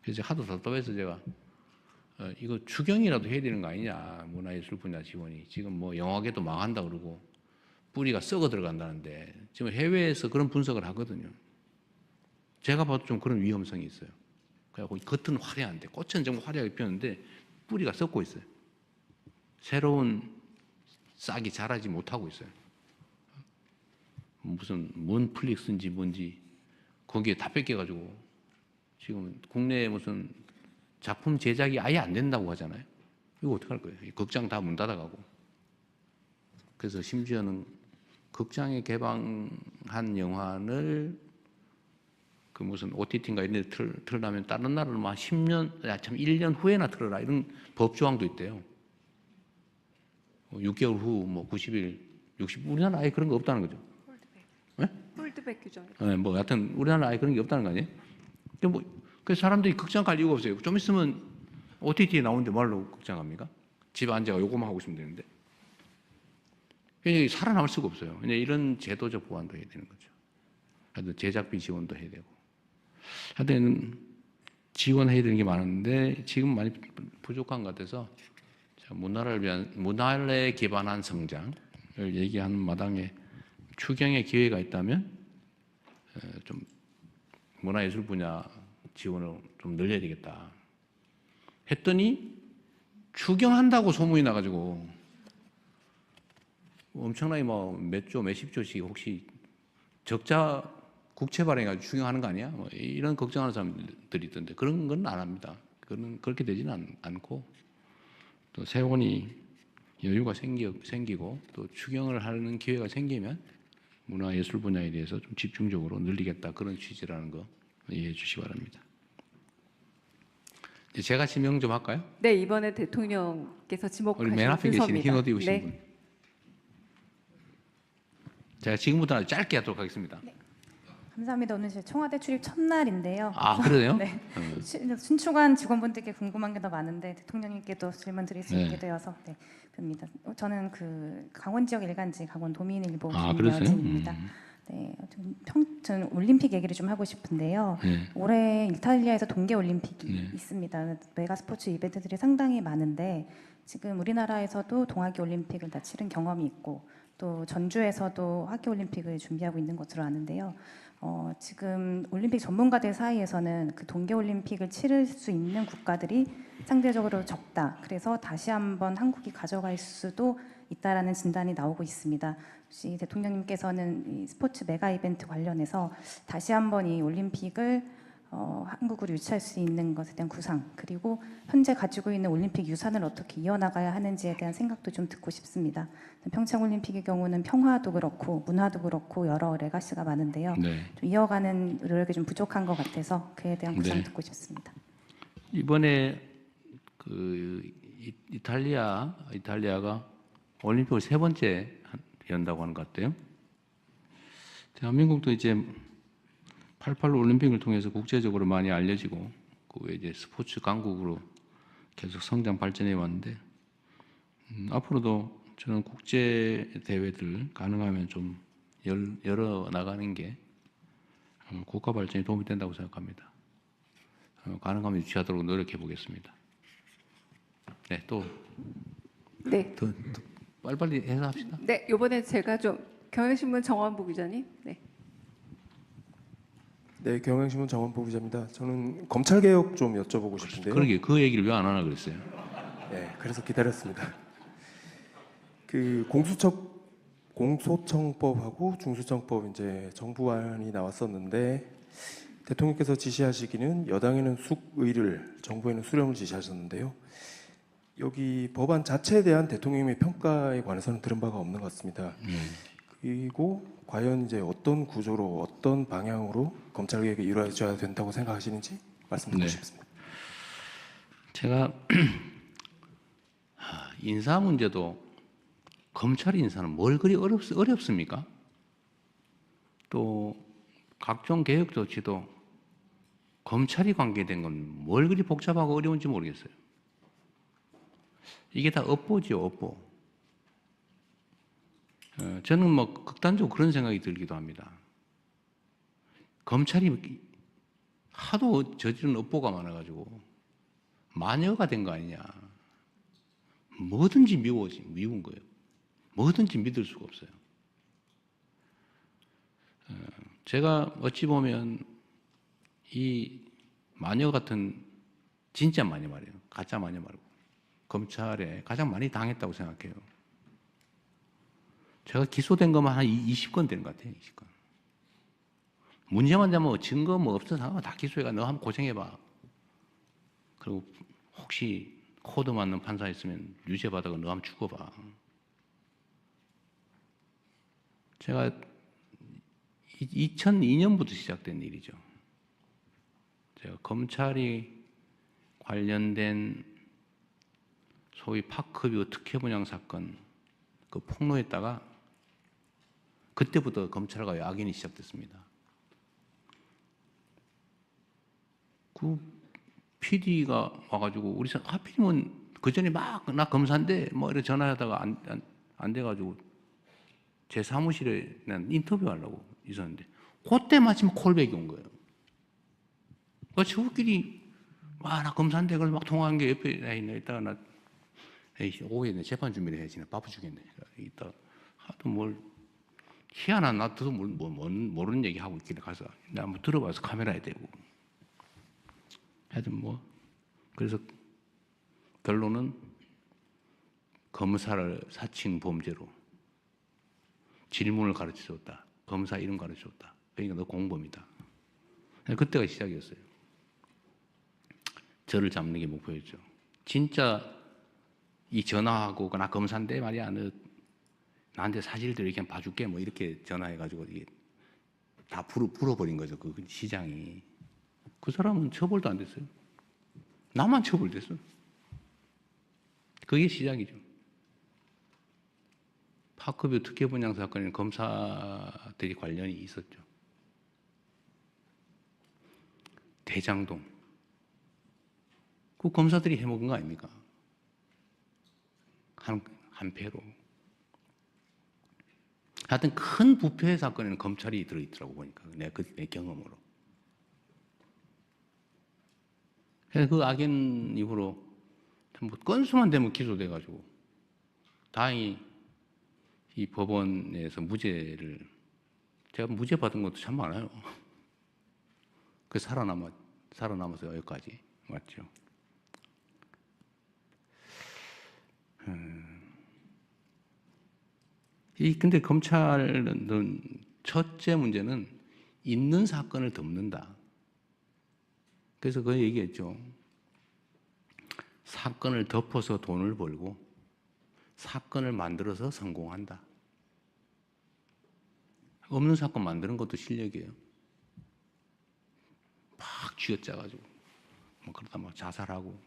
그래서 하도 답답해서 제가 이거 추경이라도 해야 되는 거 아니냐, 문화예술 분야 지원이. 지금 뭐 영화계도 망한다 그러고 뿌리가 썩어 들어간다는데, 지금 해외에서 그런 분석을 하거든요. 제가 봐도 좀 그런 위험성이 있어요. 그래갖고 겉은 화려한데, 꽃은 정말 화려하게 피었는데 뿌리가 썩고 있어요. 새로운 싹이 자라지 못하고 있어요. 무슨 뭔 플릭스인지 뭔지 거기에 다 뺏겨가지고 지금 국내에 무슨 작품 제작이 아예 안 된다고 하잖아요. 이거 어떡할 거예요? 극장 다 문 닫아가고. 그래서 심지어는 극장에 개방한 영화를 그 무슨 OTT인가 이런 데 틀으려면 다른 나라로 막 10년, 1년 후에나 틀어라, 이런 법조항도 있대요. 6개월 후, 뭐 90일, 60일, 우리나라 아예 그런 거 없다는 거죠. 홀드백 규정. 네, 뭐 하여튼 우리나라 아예 그런 게 없다는 거 아니에요? 그래서 사람들이 극장 갈 이유가 없어요. 좀 있으면 OTT에 나오는데 뭘로 극장 갑니까? 집에 앉아가 요거만 하고 있으면 되는데. 그냥 살아남을 수가 없어요. 그냥 이런 제도적 보완도 해야 되는 거죠. 하여튼 제작비 지원도 해야 되고. 하여튼 지원해야 되는 게 많은데 지금 많이 부족한 것 같아서 문화를 위한, 문화에 기반한 성장을 얘기하는 마당에 추경의 기회가 있다면 좀 문화예술 분야 지원을 좀 늘려야 되겠다 했더니, 추경한다고 소문이 나가지고 엄청나게 뭐 몇 조, 몇십 조씩 혹시 적자 국채 발행해가지고 추경하는 거 아니야? 뭐 이런 걱정하는 사람들이 있던데, 그런 건 안 합니다. 그건 그렇게 되지는 않고, 또 세원이 여유가 생기고 또 추경을 하는 기회가 생기면 문화예술 분야에 대해서 좀 집중적으로 늘리겠다 그런 취지라는 거 이해해 주시기 바랍니다. 이제 제가 지명 좀 할까요? 네, 이번에 대통령께서 우리 지목하신 맨 앞에 계신 순서입니다. 흰 옷 입으신 네. 분. 제가 지금부터 아주 짧게 하도록 하겠습니다. 감사합니다. 오늘 제 청와대 출입 첫날인데요. 아 그러네요? 네. 신축한 직원분들께 궁금한 게 더 많은데 대통령님께도 질문 드릴 수 네. 있게 되어서 네, 뵙니다. 저는 그 강원 지역 일간지 강원 도민일보 아 그러세요? 김여진입니다. 네, 저는 올림픽 얘기를 좀 하고 싶은데요. 네. 올해 이탈리아에서 동계 올림픽이 네. 있습니다. 메가 스포츠 이벤트들이 상당히 많은데 지금 우리나라에서도 동학의 올림픽을 다 치른 경험이 있고 또 전주에서도 학교 올림픽을 준비하고 있는 것으로 아는데요. 지금 올림픽 전문가들 사이에서는 그 동계 올림픽을 치를 수 있는 국가들이 상대적으로 적다. 그래서 다시 한번 한국이 가져갈 수도 있다라는 진단이 나오고 있습니다. 혹시 대통령님께서는 이 스포츠 메가 이벤트 관련해서 다시 한번 이 올림픽을 한국으로 유치할 수 있는 것에 대한 구상 그리고 현재 가지고 있는 올림픽 유산을 어떻게 이어나가야 하는지에 대한 생각도 좀 듣고 싶습니다. 평창 올림픽의 경우는 평화도 그렇고 문화도 그렇고 여러 레가시가 많은데요. 네. 좀 이어가는 노력이 좀 부족한 것 같아서 그에 대한 구상 네. 듣고 싶습니다. 이번에 그 이탈리아가 올림픽을 3번째 연다고 하는 것 같아요. 대한민국도 이제 88 올림픽을 통해서 국제적으로 많이 알려지고 그 외에 이제 스포츠 강국으로 계속 성장 발전해 왔는데 앞으로도 저는 국제 대회들 가능하면 좀 열어 나가는 게 국가 발전에 도움이 된다고 생각합니다. 가능하면 유치하도록 노력해 보겠습니다. 네, 또 네. 더 빨리빨리 해서 합시다. 네, 이번에 제가 좀 경향신문 정원보 기자님. 네. 네, 경향신문 정원보 기자입니다. 저는 검찰 개혁 좀 여쭤보고 싶은데요. 그러게 그 얘기를 왜 안 하나 그랬어요. 네, 그래서 기다렸습니다. 그 공소청법하고 중수청법 이제 정부안이 나왔었는데 대통령께서 지시하시기는 여당에는 숙의를, 정부에는 수렴을 지시하셨는데요. 여기 법안 자체에 대한 대통령의 평가에 관해서는 들은 바가 없는 것 같습니다. 그리고 과연 이제 어떤 구조로 어떤 방향으로 검찰 개혁이 이루어져야 된다고 생각하시는지 말씀 듣고 네. 싶습니다. 제가 인사 문제도 검찰 인사는 뭘 그리 어렵습니까? 또 각종 개혁 조치도 검찰이 관계된 건 뭘 그리 복잡하고 어려운지 모르겠어요. 이게 다 업보지요, 업보. 저는 뭐 극단적으로 그런 생각이 들기도 합니다. 검찰이 하도 저지른 업보가 많아가지고 마녀가 된 거 아니냐. 뭐든지 미운 거예요. 뭐든지 믿을 수가 없어요. 제가 어찌 보면 이 마녀 같은 진짜 마녀 말이에요. 가짜 마녀 말고 검찰에 가장 많이 당했다고 생각해요. 제가 기소된 것만 한 20건 되는 것 같아요. 20건. 문제만 되면 증거 뭐 없어서 다 기소해가 너 한번 고생해봐. 그리고 혹시 코드 맞는 판사 있으면 유죄 받아가 너 한번 죽어봐. 제가 2002년부터 시작된 일이죠. 제가 검찰이 관련된 소위 파크뷰 특혜 분양 사건 그 폭로했다가 그때부터 검찰과 야근이 시작됐습니다. 그 PD가 와가지고 우리 하필이면 그 전에 막 나 검사인데 뭐 이렇게 전화하다가 안 돼가지고 제 사무실에 난 인터뷰하려고 있었는데 그때 마침 콜백이 온 거예요. 그 저끼리 나 검사인데 그걸 막 통화한 게 옆에 있네. 이따가 나 오후에 재판 준비를 해야지. 나 바빠 죽겠네. 이따 하도 뭘 희한한 나도 모르는 얘기 하고 있길래 가서 나 한번 들어봐서 카메라에 대고 하여튼 뭐 그래서 결론은 검사를 사칭 범죄로 질문을 가르쳐줬다. 검사 이름 가르쳐줬다. 그러니까 너 공범이다. 그때가 시작이었어요. 저를 잡는 게 목표였죠. 진짜 이 전화하고 나 검사인데 말이야, 너 나한테 사실들 이렇게 봐줄게 뭐 이렇게 전화해가지고 이게 다 불어버린 거죠. 그 시장이. 그 사람은 처벌도 안 됐어요. 나만 처벌됐어. 그게 시작이죠. 파크뷰 특혜 분양 사건에는 검사들이 관련이 있었죠. 대장동. 그 검사들이 해먹은 거 아닙니까? 한 패로. 하여튼 큰 부패 사건에는 검찰이 들어있더라고 보니까 내 경험으로. 그래서 그 악연 이후로 뭐 건수만 되면 기소돼가지고 다행히 이 법원에서 무죄를 제가 무죄 받은 것도 참 많아요. 그 살아남아서 여기까지 왔죠. 근데 검찰은 첫째 문제는 있는 사건을 덮는다. 그래서 그 얘기했죠. 사건을 덮어서 돈을 벌고 사건을 만들어서 성공한다. 없는 사건 만드는 것도 실력이에요. 막 쥐어짜가지고 뭐 그러다 막 자살하고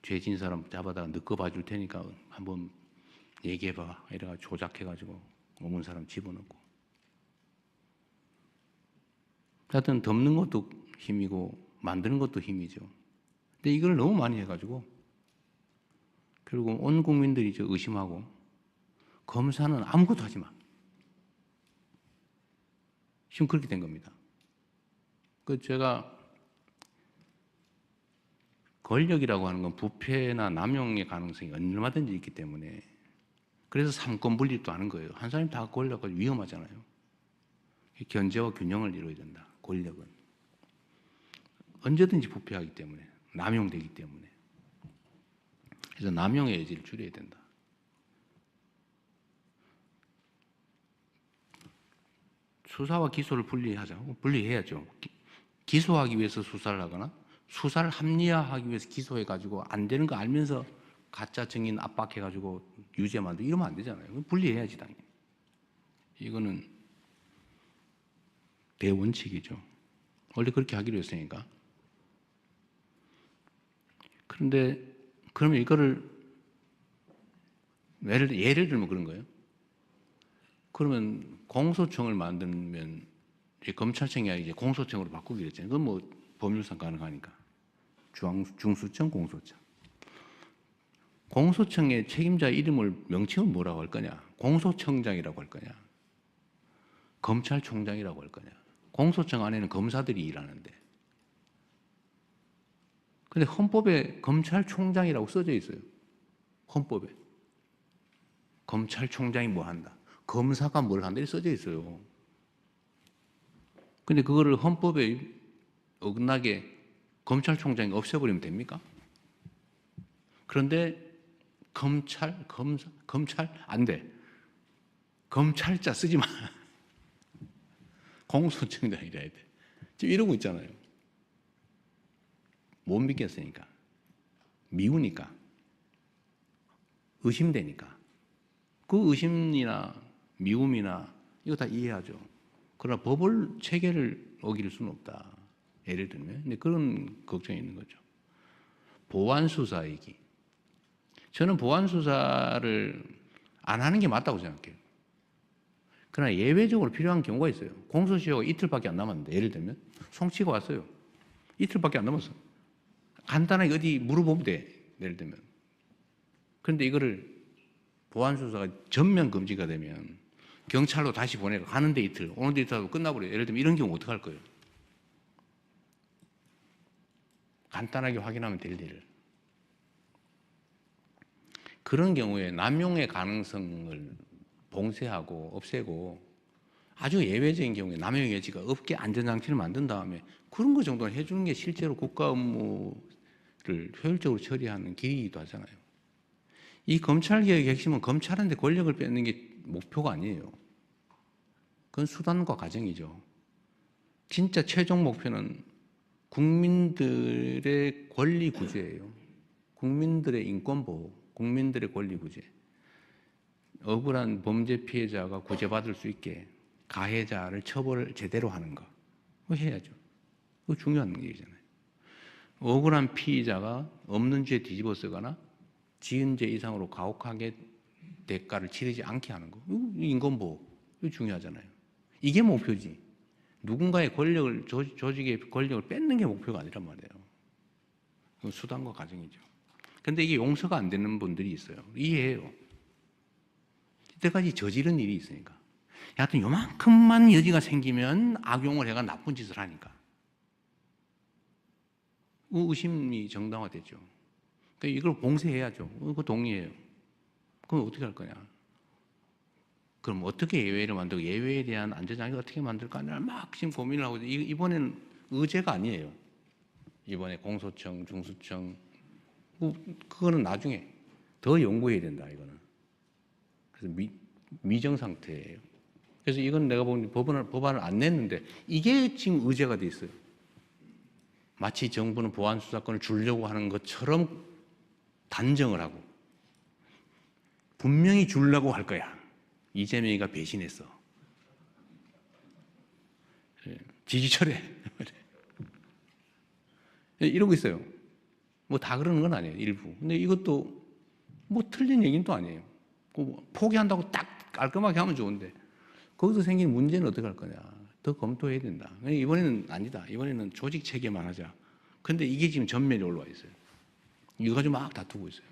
죄진 사람 잡아다가 느껴봐 줄 테니까 한번 얘기해봐 이래가지고 조작해가지고 없는 사람 집어넣고. 하여튼 덮는 것도 힘이고 만드는 것도 힘이죠. 근데 이걸 너무 많이 해가지고 결국 온 국민들이 의심하고 검사는 아무것도 하지 마. 지금 그렇게 된 겁니다. 제가 권력이라고 하는 건 부패나 남용의 가능성이 얼마든지 있기 때문에 그래서 삼권 분립도 하는 거예요. 한 사람이 다 권력은 위험하잖아요. 견제와 균형을 이루어야 된다. 권력은 언제든지 부패하기 때문에 남용되기 때문에 그래서 남용의 여지를 줄여야 된다. 수사와 기소를 분리해야죠. 기소하기 위해서 수사를 하거나 수사를 합리화하기 위해서 기소해가지고 안 되는 거 알면서 가짜 증인 압박해가지고 유죄 만들고 이러면 안 되잖아요. 분리해야지 당연히. 이거는 대원칙이죠. 원래 그렇게 하기로 했으니까. 그런데 그러면 이거를 예를 들면 그런 거예요. 그러면 공소청을 만들면 검찰청이 아니라 이제 공소청으로 바꾸기로 했잖아요. 그건 뭐 법률상 가능하니까. 중수청, 공소청. 공소청의 책임자 이름을 명칭은 뭐라고 할 거냐? 공소청장이라고 할 거냐? 검찰총장이라고 할 거냐? 공소청 안에는 검사들이 일하는데. 근데 헌법에 검찰총장이라고 써져 있어요. 헌법에. 검찰총장이 뭐 한다. 검사가 뭘 한다. 이렇게 써져 있어요. 근데 그거를 헌법에 어긋나게 검찰총장이 없애버리면 됩니까? 그런데 검찰 안 돼. 검찰자 쓰지 마. 공소청장이라 해야 돼. 지금 이러고 있잖아요. 못 믿겠으니까. 미우니까. 의심되니까. 그 의심이나 미움이나 이거 다 이해하죠. 그러나 법을 체계를 어길 수는 없다. 예를 들면. 근데 그런 걱정이 있는 거죠. 보완수사이기. 저는 보완수사를 안 하는 게 맞다고 생각해요. 그러나 예외적으로 필요한 경우가 있어요. 공소시효가 이틀밖에 안 남았는데 예를 들면 송치가 왔어요. 이틀밖에 안 남았어. 간단하게 어디 물어보면 돼. 예를 들면. 그런데 이거를 보완수사가 전면 금지가 되면 경찰로 다시 보내고 가는데 이틀, 오는데 이틀 하고 끝나버려요. 예를 들면 이런 경우 어떡할 거예요? 간단하게 확인하면 될 일을. 그런 경우에 남용의 가능성을 봉쇄하고 없애고 아주 예외적인 경우에 남용의 여지가 없게 안전장치를 만든 다음에 그런 거 정도는 해주는 게 실제로 국가 업무를 효율적으로 처리하는 길이기도 하잖아요. 이 검찰개혁의 핵심은 검찰한테 권력을 뺏는 게 목표가 아니에요. 그건 수단과 과정이죠. 진짜 최종 목표는 국민들의 권리 구제예요. 국민들의 인권 보호, 국민들의 권리 구제, 억울한 범죄 피해자가 구제받을 수 있게 가해자를 처벌을 제대로 하는 거, 그거 해야죠. 그거 중요한 얘기잖아요. 억울한 피의자가 없는 죄 뒤집어 쓰거나 지은 죄 이상으로 가혹하게 대가를 치르지 않게 하는 거, 이거 인권보호, 이거 중요하잖아요. 이게 목표지. 누군가의 권력을, 조직의 권력을 뺏는 게 목표가 아니란 말이에요. 그건 수단과 과정이죠. 근데 이게 용서가 안 되는 분들이 있어요. 이해해요. 이때까지 저지른 일이 있으니까. 여하튼 요만큼만 여지가 생기면 악용을 해가 나쁜 짓을 하니까. 의심이 정당화되죠. 그러니까 이걸 봉쇄해야죠. 그거 동의해요. 그럼 어떻게 할 거냐? 그럼 어떻게 예외를 만들고 예외에 대한 안전장치 어떻게 만들까? 막 지금 고민을 하고 이번에는 의제가 아니에요. 이번에 공소청, 중수청 그거는 나중에 더 연구해야 된다. 이거는 그래서 미정 상태예요. 그래서 이건 내가 보니 법안을 안 냈는데 이게 지금 의제가 돼 있어요. 마치 정부는 보안 수사권을 주려고 하는 것처럼 단정을 하고 분명히 주려고 할 거야. 이재명이가 배신했어. 지지철에 이러고 있어요. 뭐 다 그러는 건 아니에요. 일부. 근데 이것도 뭐 틀린 얘기는 또 아니에요. 포기한다고 딱 깔끔하게 하면 좋은데 거기서 생긴 문제는 어떻게 할 거냐. 더 검토해야 된다. 이번에는 아니다. 이번에는 조직 체계만 하자. 근데 이게 지금 전면에 올라와 있어요. 이거 가지고 막 다투고 있어요.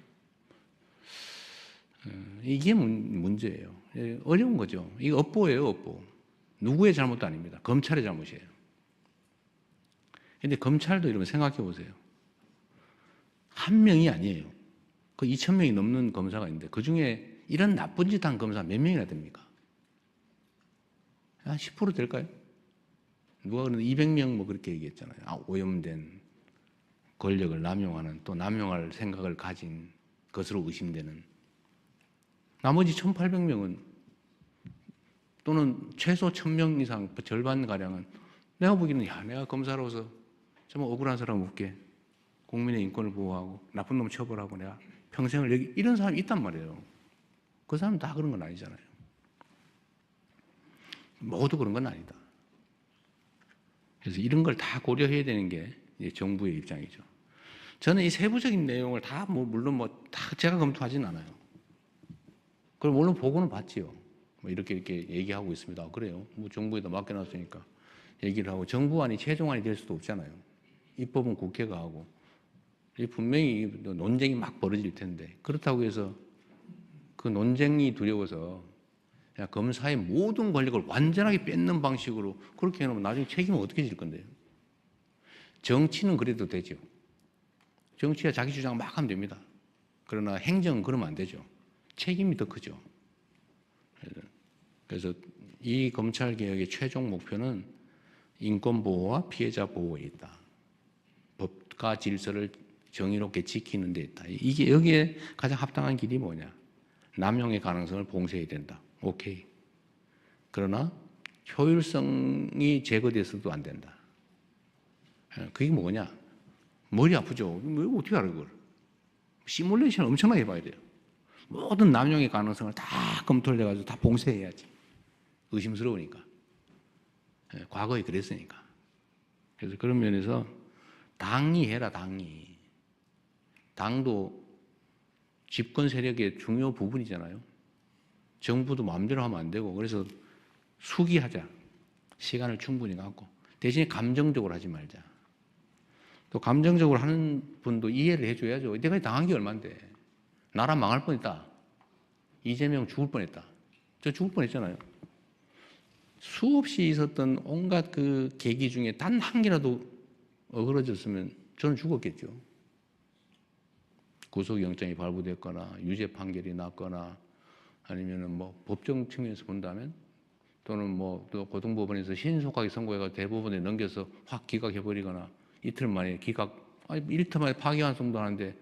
이게 문제예요. 어려운 거죠. 이게 업보예요, 업보. 누구의 잘못도 아닙니다. 검찰의 잘못이에요. 근데 검찰도 이러면 생각해 보세요. 한 명이 아니에요. 그 2,000명이 넘는 검사가 있는데 그 중에 이런 나쁜 짓 한 검사 몇 명이나 됩니까? 한 10% 될까요? 누가 그러는데 200명 뭐 그렇게 얘기했잖아요. 오염된 권력을 남용하는 또 남용할 생각을 가진 것으로 의심되는 나머지 1,800명은 또는 최소 1,000명 이상 절반가량은 내가 보기에는 내가 검사로서 좀 억울한 사람 없게 국민의 인권을 보호하고 나쁜 놈 처벌하고 내가 평생을 여기 이런 사람이 있단 말이에요. 그 사람 다 그런 건 아니잖아요. 모두 그런 건 아니다. 그래서 이런 걸 다 고려해야 되는 게 이제 정부의 입장이죠. 저는 이 세부적인 내용을 다 물론 다 제가 검토하진 않아요. 그걸 물론 보고는 봤지요. 이렇게 얘기하고 있습니다. 그래요. 정부에다 맡겨놨으니까 얘기를 하고 정부안이 최종안이 될 수도 없잖아요. 입법은 국회가 하고 분명히 논쟁이 막 벌어질 텐데 그렇다고 해서 그 논쟁이 두려워서 그냥 검사의 모든 권력을 완전하게 뺏는 방식으로 그렇게 해놓으면 나중에 책임은 어떻게 질 건데요? 정치는 그래도 되죠. 정치가 자기 주장 막 하면 됩니다. 그러나 행정은 그러면 안 되죠. 책임이 더 크죠. 그래서 이 검찰개혁의 최종 목표는 인권보호와 피해자 보호에 있다. 법과 질서를 정의롭게 지키는 데 있다. 이게 여기에 가장 합당한 길이 뭐냐? 남용의 가능성을 봉쇄해야 된다. 오케이. 그러나 효율성이 제거돼서도 안 된다. 그게 뭐냐? 머리 아프죠? 어떻게 알아 그걸? 시뮬레이션 엄청나게 해봐야 돼요. 모든 남용의 가능성을 다 검토를 해가지고 다 봉쇄해야지. 의심스러우니까. 과거에 그랬으니까. 그래서 그런 면에서 당이 해라, 당이. 당도 집권 세력의 중요 부분이잖아요. 정부도 마음대로 하면 안 되고 그래서 수기하자. 시간을 충분히 갖고. 대신에 감정적으로 하지 말자. 또 감정적으로 하는 분도 이해를 해줘야죠. 내가 당한 게 얼만데. 나라 망할 뻔했다. 이재명 죽을 뻔했다. 저 죽을 뻔했잖아요. 수없이 있었던 온갖 그 계기 중에 단 한 개라도 어그러졌으면 저는 죽었겠죠. 구속영장이 발부됐거나 유죄 판결이 났거나 아니면은 법정 측면에서 본다면 또는 또 고등법원에서 신속하게 선고해가 대법원에 넘겨서 확 기각해버리거나 이틀 만에 이틀 만에 파기환송도 하는데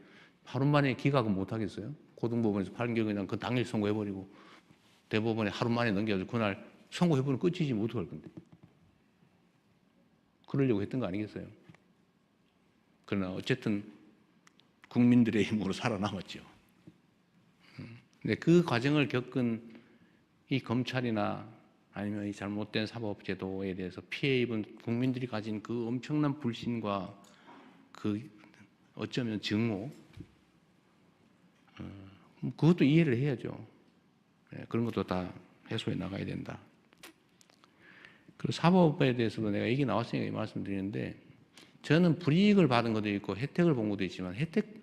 하루 만에 기각은 못 하겠어요? 고등법원에서 판결 그냥 그 당일 선고해버리고 대법원에 하루 만에 넘겨가지고 그날 선고해버리면 끝이지 뭐 어떡할 건데. 그러려고 했던 거 아니겠어요? 그러나 어쨌든 국민들의 힘으로 살아남았죠. 근데 그 과정을 겪은 이 검찰이나 아니면 이 잘못된 사법제도에 대해서 피해 입은 국민들이 가진 그 엄청난 불신과 그 어쩌면 증오, 그것도 이해를 해야죠. 그런 것도 다 해소해 나가야 된다. 그리고 사법에 대해서도 내가 얘기 나왔으니까 말씀드리는데, 저는 불이익을 받은 것도 있고 혜택을 본 것도 있지만 혜택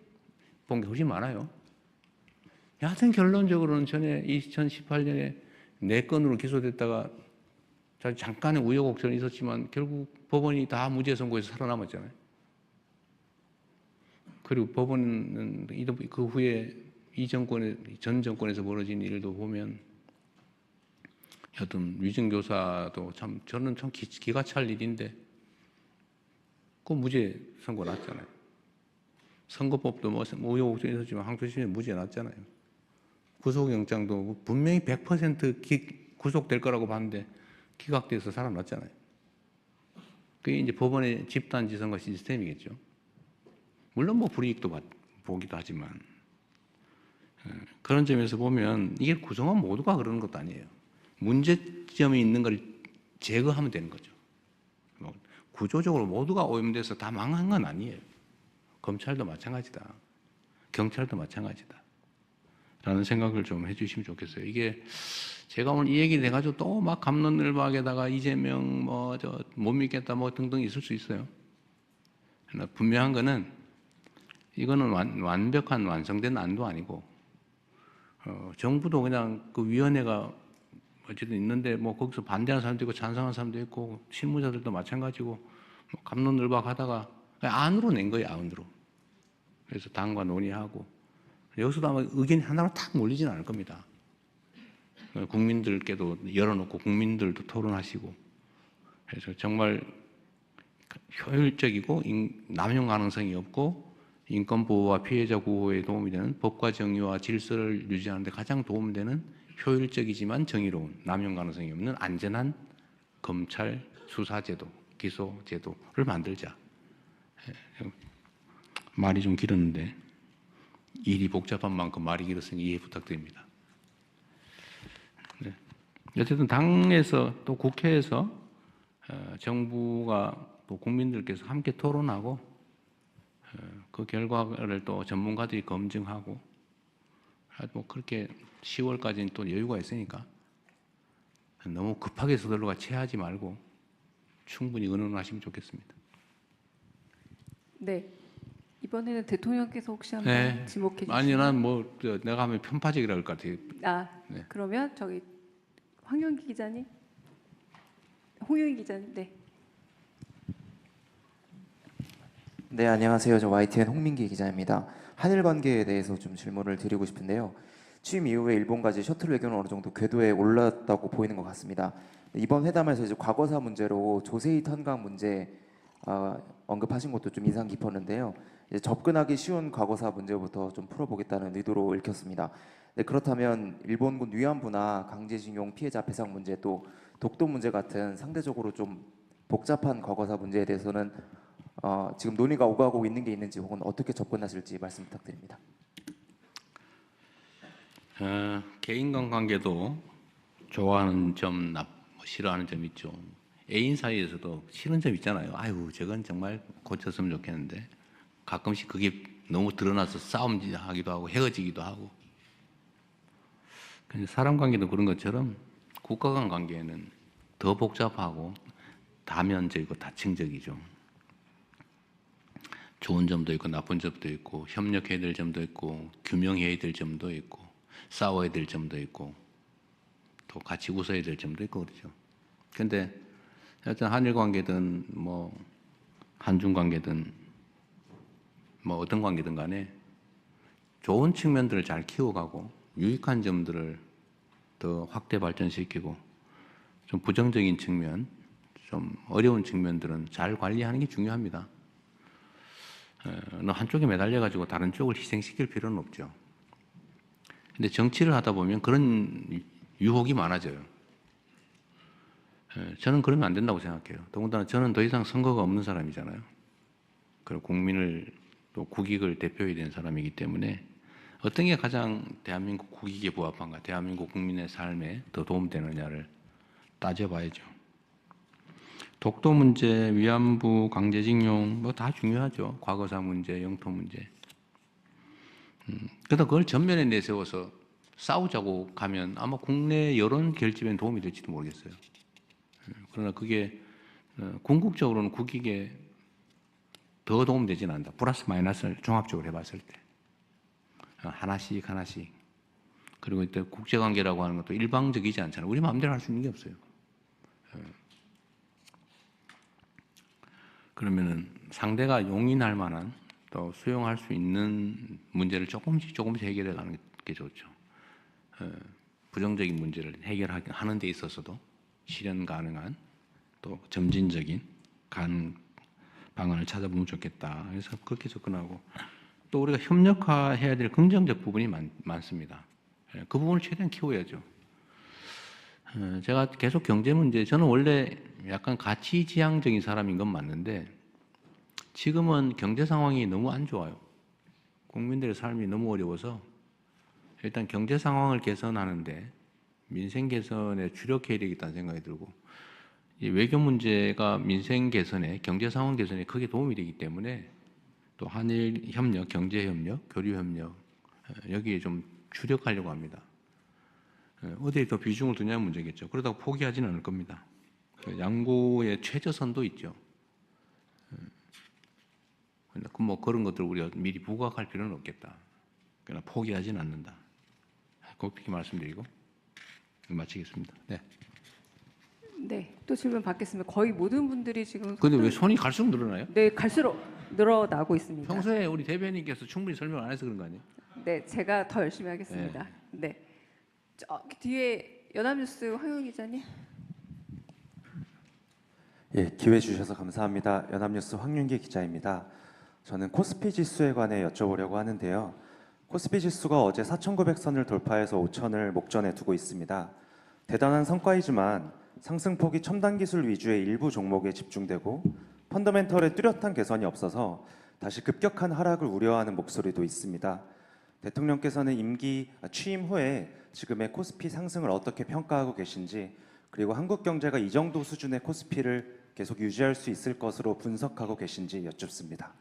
본 게 훨씬 많아요. 여하튼 결론적으로는 전에 2018년에 4건으로 기소됐다가 잠깐의 우여곡절이 있었지만 결국 법원이 다 무죄 선고해서 살아남았잖아요. 그리고 법원은 그 후에 전 정권에서 벌어진 일도 보면 여튼 위증교사도 참 저는 참 기가 찰 일인데 그 무죄 선고 났잖아요. 선거법도 뭐 우여곡절이 있었지만 항소심에 무죄 났잖아요. 구속영장도 분명히 100% 구속될 거라고 봤는데 기각돼서 살아났잖아요. 그게 이제 법원의 집단지성과 시스템이겠죠. 물론 뭐 불이익도 보기도 하지만 그런 점에서 보면 이게 구성원 모두가 그러는 것도 아니에요. 문제점이 있는 걸 제거하면 되는 거죠. 구조적으로 모두가 오염돼서 다 망한 건 아니에요. 검찰도 마찬가지다. 경찰도 마찬가지다. 라는 생각을 좀 해주시면 좋겠어요. 이게 제가 오늘 이 얘기 해가지고 또 막 갑론을박에다가 이재명 못 믿겠다 뭐 등등 있을 수 있어요. 그러나 분명한 거는 이거는 완벽한 완성된 안도 아니고 정부도 그냥 그 위원회가 어쨌든 있는데 뭐 거기서 반대하는 사람도 있고 찬성하는 사람도 있고 실무자들도 마찬가지고 뭐 갑론을박하다가 안으로 낸 거예요. 안으로. 그래서 당과 논의하고 여기서도 아마 의견이 하나로 탁 몰리지는 않을 겁니다. 국민들께도 열어놓고 국민들도 토론하시고 그래서 정말 효율적이고 남용 가능성이 없고 인권 보호와 피해자 구호에 도움이 되는 법과 정의와 질서를 유지하는 데 가장 도움되는 효율적이지만 정의로운 남용 가능성이 없는 안전한 검찰 수사제도, 기소제도를 만들자. 말이 좀 길었는데 일이 복잡한 만큼 말이 길었으니 이해 부탁드립니다. 네. 어쨌든 당에서 또 국회에서 정부가 또 국민들께서 함께 토론하고 그 결과를 또 전문가들이 검증하고 뭐 그렇게 10월까지는 또 여유가 있으니까 너무 급하게 서둘러가 체하지 말고 충분히 의논하시면 좋겠습니다. 네. 이번에는 대통령께서 혹시 한번 네. 지목해 주시면. 아니 난 뭐 내가 하면 편파적이라 할 것 같아요. 네. 그러면 저기 황영기 기자님, 홍영희 기자님, 네. 네, 안녕하세요. 저 YTN 홍민기 기자입니다. 한일 관계에 대해서 좀 질문을 드리고 싶은데요. 취임 이후에 일본까지 셔틀 외교는 어느 정도 궤도에 올랐다고 보이는 것 같습니다. 이번 회담에서 이제 과거사 문제로 조세희 탄광 문제 언급하신 것도 좀 인상 깊었는데요. 이제 접근하기 쉬운 과거사 문제부터 좀 풀어보겠다는 의도로 읽혔습니다. 네, 그렇다면 일본군 위안부나 강제징용 피해자 배상 문제 또 독도 문제 같은 상대적으로 좀 복잡한 과거사 문제에 대해서는 지금 논의가 오가고 있는 게 있는지 혹은 어떻게 접근하실지 말씀 부탁드립니다. 개인 간 관계도 좋아하는 점, 싫어하는 점 있죠. 애인 사이에서도 싫은 점 있잖아요. 아유, 저건 정말 고쳤으면 좋겠는데 가끔씩 그게 너무 드러나서 싸움하기도 하고 헤어지기도 하고. 근데 사람 관계도 그런 것처럼 국가 간 관계는 더 복잡하고 다면적이고 다층적이죠. 좋은 점도 있고 나쁜 점도 있고 협력해야 될 점도 있고 규명해야 될 점도 있고 싸워야 될 점도 있고 또 같이 웃어야 될 점도 있고 그렇죠. 근데 하여튼 한일 관계든 뭐 한중 관계든 뭐 어떤 관계든 간에 좋은 측면들을 잘 키워가고 유익한 점들을 더 확대 발전시키고 좀 부정적인 측면, 좀 어려운 측면들은 잘 관리하는 게 중요합니다. 어느 한쪽에 매달려가지고 다른 쪽을 희생시킬 필요는 없죠. 근데 정치를 하다 보면 그런 유혹이 많아져요. 저는 그러면 안 된다고 생각해요. 더군다나 저는 더 이상 선거가 없는 사람이잖아요. 그리고 국민을 또 국익을 대표해야 되는 사람이기 때문에 어떤 게 가장 대한민국 국익에 부합한가, 대한민국 국민의 삶에 더 도움되느냐를 따져봐야죠. 독도 문제, 위안부, 강제징용 뭐 다 중요하죠. 과거사 문제, 영토 문제. 그러다 그걸 전면에 내세워서 싸우자고 가면 아마 국내 여론 결집에 도움이 될지도 모르겠어요. 그러나 그게 궁극적으로는 국익에 더 도움되지는 않는다. 플러스 마이너스를 종합적으로 해봤을 때 하나씩. 그리고 이때 국제관계라고 하는 것도 일방적이지 않잖아요. 우리 마음대로 할 수 있는 게 없어요. 그러면은 상대가 용인할 만한 또 수용할 수 있는 문제를 조금씩 해결해 가는 게 좋죠. 부정적인 문제를 해결하는 데 있어서도 실현 가능한 또 점진적인 방안을 찾아보면 좋겠다. 그래서 그렇게 접근하고 또 우리가 협력화해야 될 긍정적 부분이 많습니다. 그 부분을 최대한 키워야죠. 제가 계속 경제 문제, 저는 원래 약간 가치지향적인 사람인 건 맞는데 지금은 경제 상황이 너무 안 좋아요. 국민들의 삶이 너무 어려워서 일단 경제 상황을 개선하는데 민생 개선에 주력해야 되겠다는 생각이 들고 이 외교 문제가 민생 개선에, 경제 상황 개선에 크게 도움이 되기 때문에 또 한일 협력, 경제 협력, 교류 협력 여기에 좀 주력하려고 합니다. 어디에 더 비중을 두냐는 문제겠죠. 그러다가 포기하지는 않을 겁니다. 양고의 최저선도 있죠. 뭐 그런 것들 우리가 미리 부각할 필요는 없겠다. 그러나 포기하지는 않는다. 그렇게 말씀드리고 마치겠습니다. 네. 네, 또 질문 받겠습니다. 거의 모든 분들이 지금. 근데 왜 손이 갈수록 늘어나요? 네, 갈수록 늘어나고 있습니다. 평소에 우리 대변인께서 충분히 설명 안 해서 그런 거 아니에요? 네, 제가 더 열심히 하겠습니다. 네, 저기 뒤에 연합뉴스 황영 기자님. 예, 기회 주셔서 감사합니다. 연합뉴스 황윤기 기자입니다. 저는 코스피 지수에 관해 여쭤보려고 하는데요. 코스피 지수가 어제 4,900선을 돌파해서 5,000을 목전에 두고 있습니다. 대단한 성과이지만 상승폭이 첨단 기술 위주의 일부 종목에 집중되고 펀더멘털의 뚜렷한 개선이 없어서 다시 급격한 하락을 우려하는 목소리도 있습니다. 대통령께서는 임기 취임 후에 지금의 코스피 상승을 어떻게 평가하고 계신지, 그리고 한국 경제가 이 정도 수준의 코스피를 계속 유지할 수 있을 것으로 분석하고 계신지 여쭙습니다.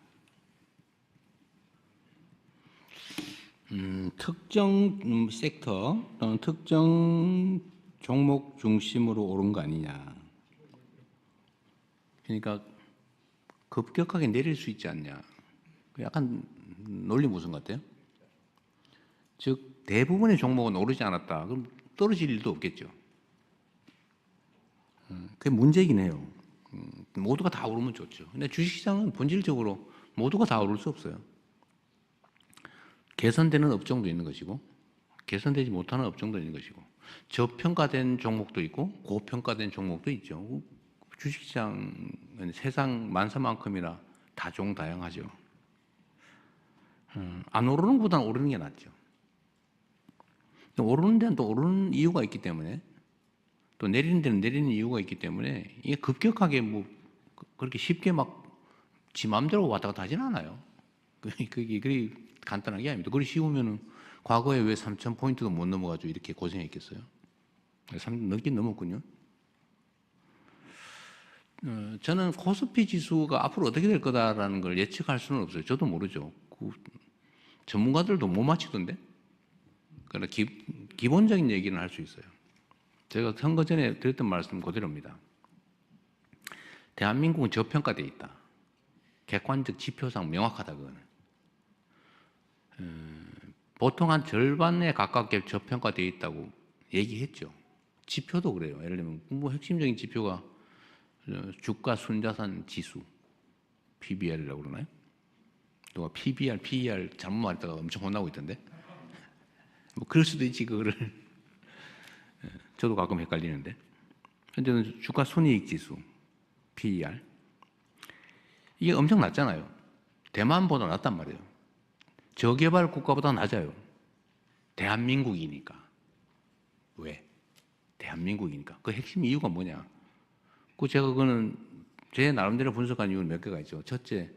특정 섹터 또는 특정 종목 중심으로 오른 거 아니냐. 그러니까 급격하게 내릴 수 있지 않냐. 약간 논리 무슨 것 같아요? 즉 대부분의 종목은 오르지 않았다. 그럼 떨어질 일도 없겠죠. 그게 문제이긴 해요. 모두가 다 오르면 좋죠. 근데 주식시장은 본질적으로 모두가 다 오를 수 없어요. 개선되는 업종도 있는 것이고 개선되지 못하는 업종도 있는 것이고 저평가된 종목도 있고 고평가된 종목도 있죠. 주식시장은 세상 만사만큼이나 다종다양하죠. 안 오르는 것보다 오르는 게 낫죠. 오르는 데는 또 오르는 이유가 있기 때문에 또 내리는 데는 내리는 이유가 있기 때문에 이게 급격하게 뭐 그렇게 쉽게 막 지 마음대로 왔다 갔다 하진 않아요. 그게 그리 간단한 게 아닙니다. 그리 쉬우면은 과거에 왜 3,000포인트도 못 넘어가지고 이렇게 고생했겠어요? 넘긴 넘었군요. 저는 코스피 지수가 앞으로 어떻게 될 거다라는 걸 예측할 수는 없어요. 저도 모르죠. 전문가들도 못 맞히던데. 그러나 기본적인 얘기는 할 수 있어요. 제가 선거 전에 드렸던 말씀 그대로입니다. 대한민국은 저평가되어 있다. 객관적 지표상 명확하다 그거는. 보통 한 절반에 가깝게 저평가되어 있다고 얘기했죠. 지표도 그래요. 예를 들면 뭐 핵심적인 지표가 주가 순자산 지수 PBR이라고 그러나요? 누가 PBR, PER 잘못 말했다가 엄청 혼나고 있던데. 뭐 그럴 수도 있지 그거를. 저도 가끔 헷갈리는데. 현재는 주가 순이익 지수 PER 이게 엄청 낮잖아요. 대만보다 낮단 말이에요. 저개발 국가보다 낮아요. 대한민국이니까. 왜? 대한민국이니까. 그 핵심 이유가 뭐냐? 제가 그거는 제 나름대로 분석한 이유는 몇 개가 있죠. 첫째,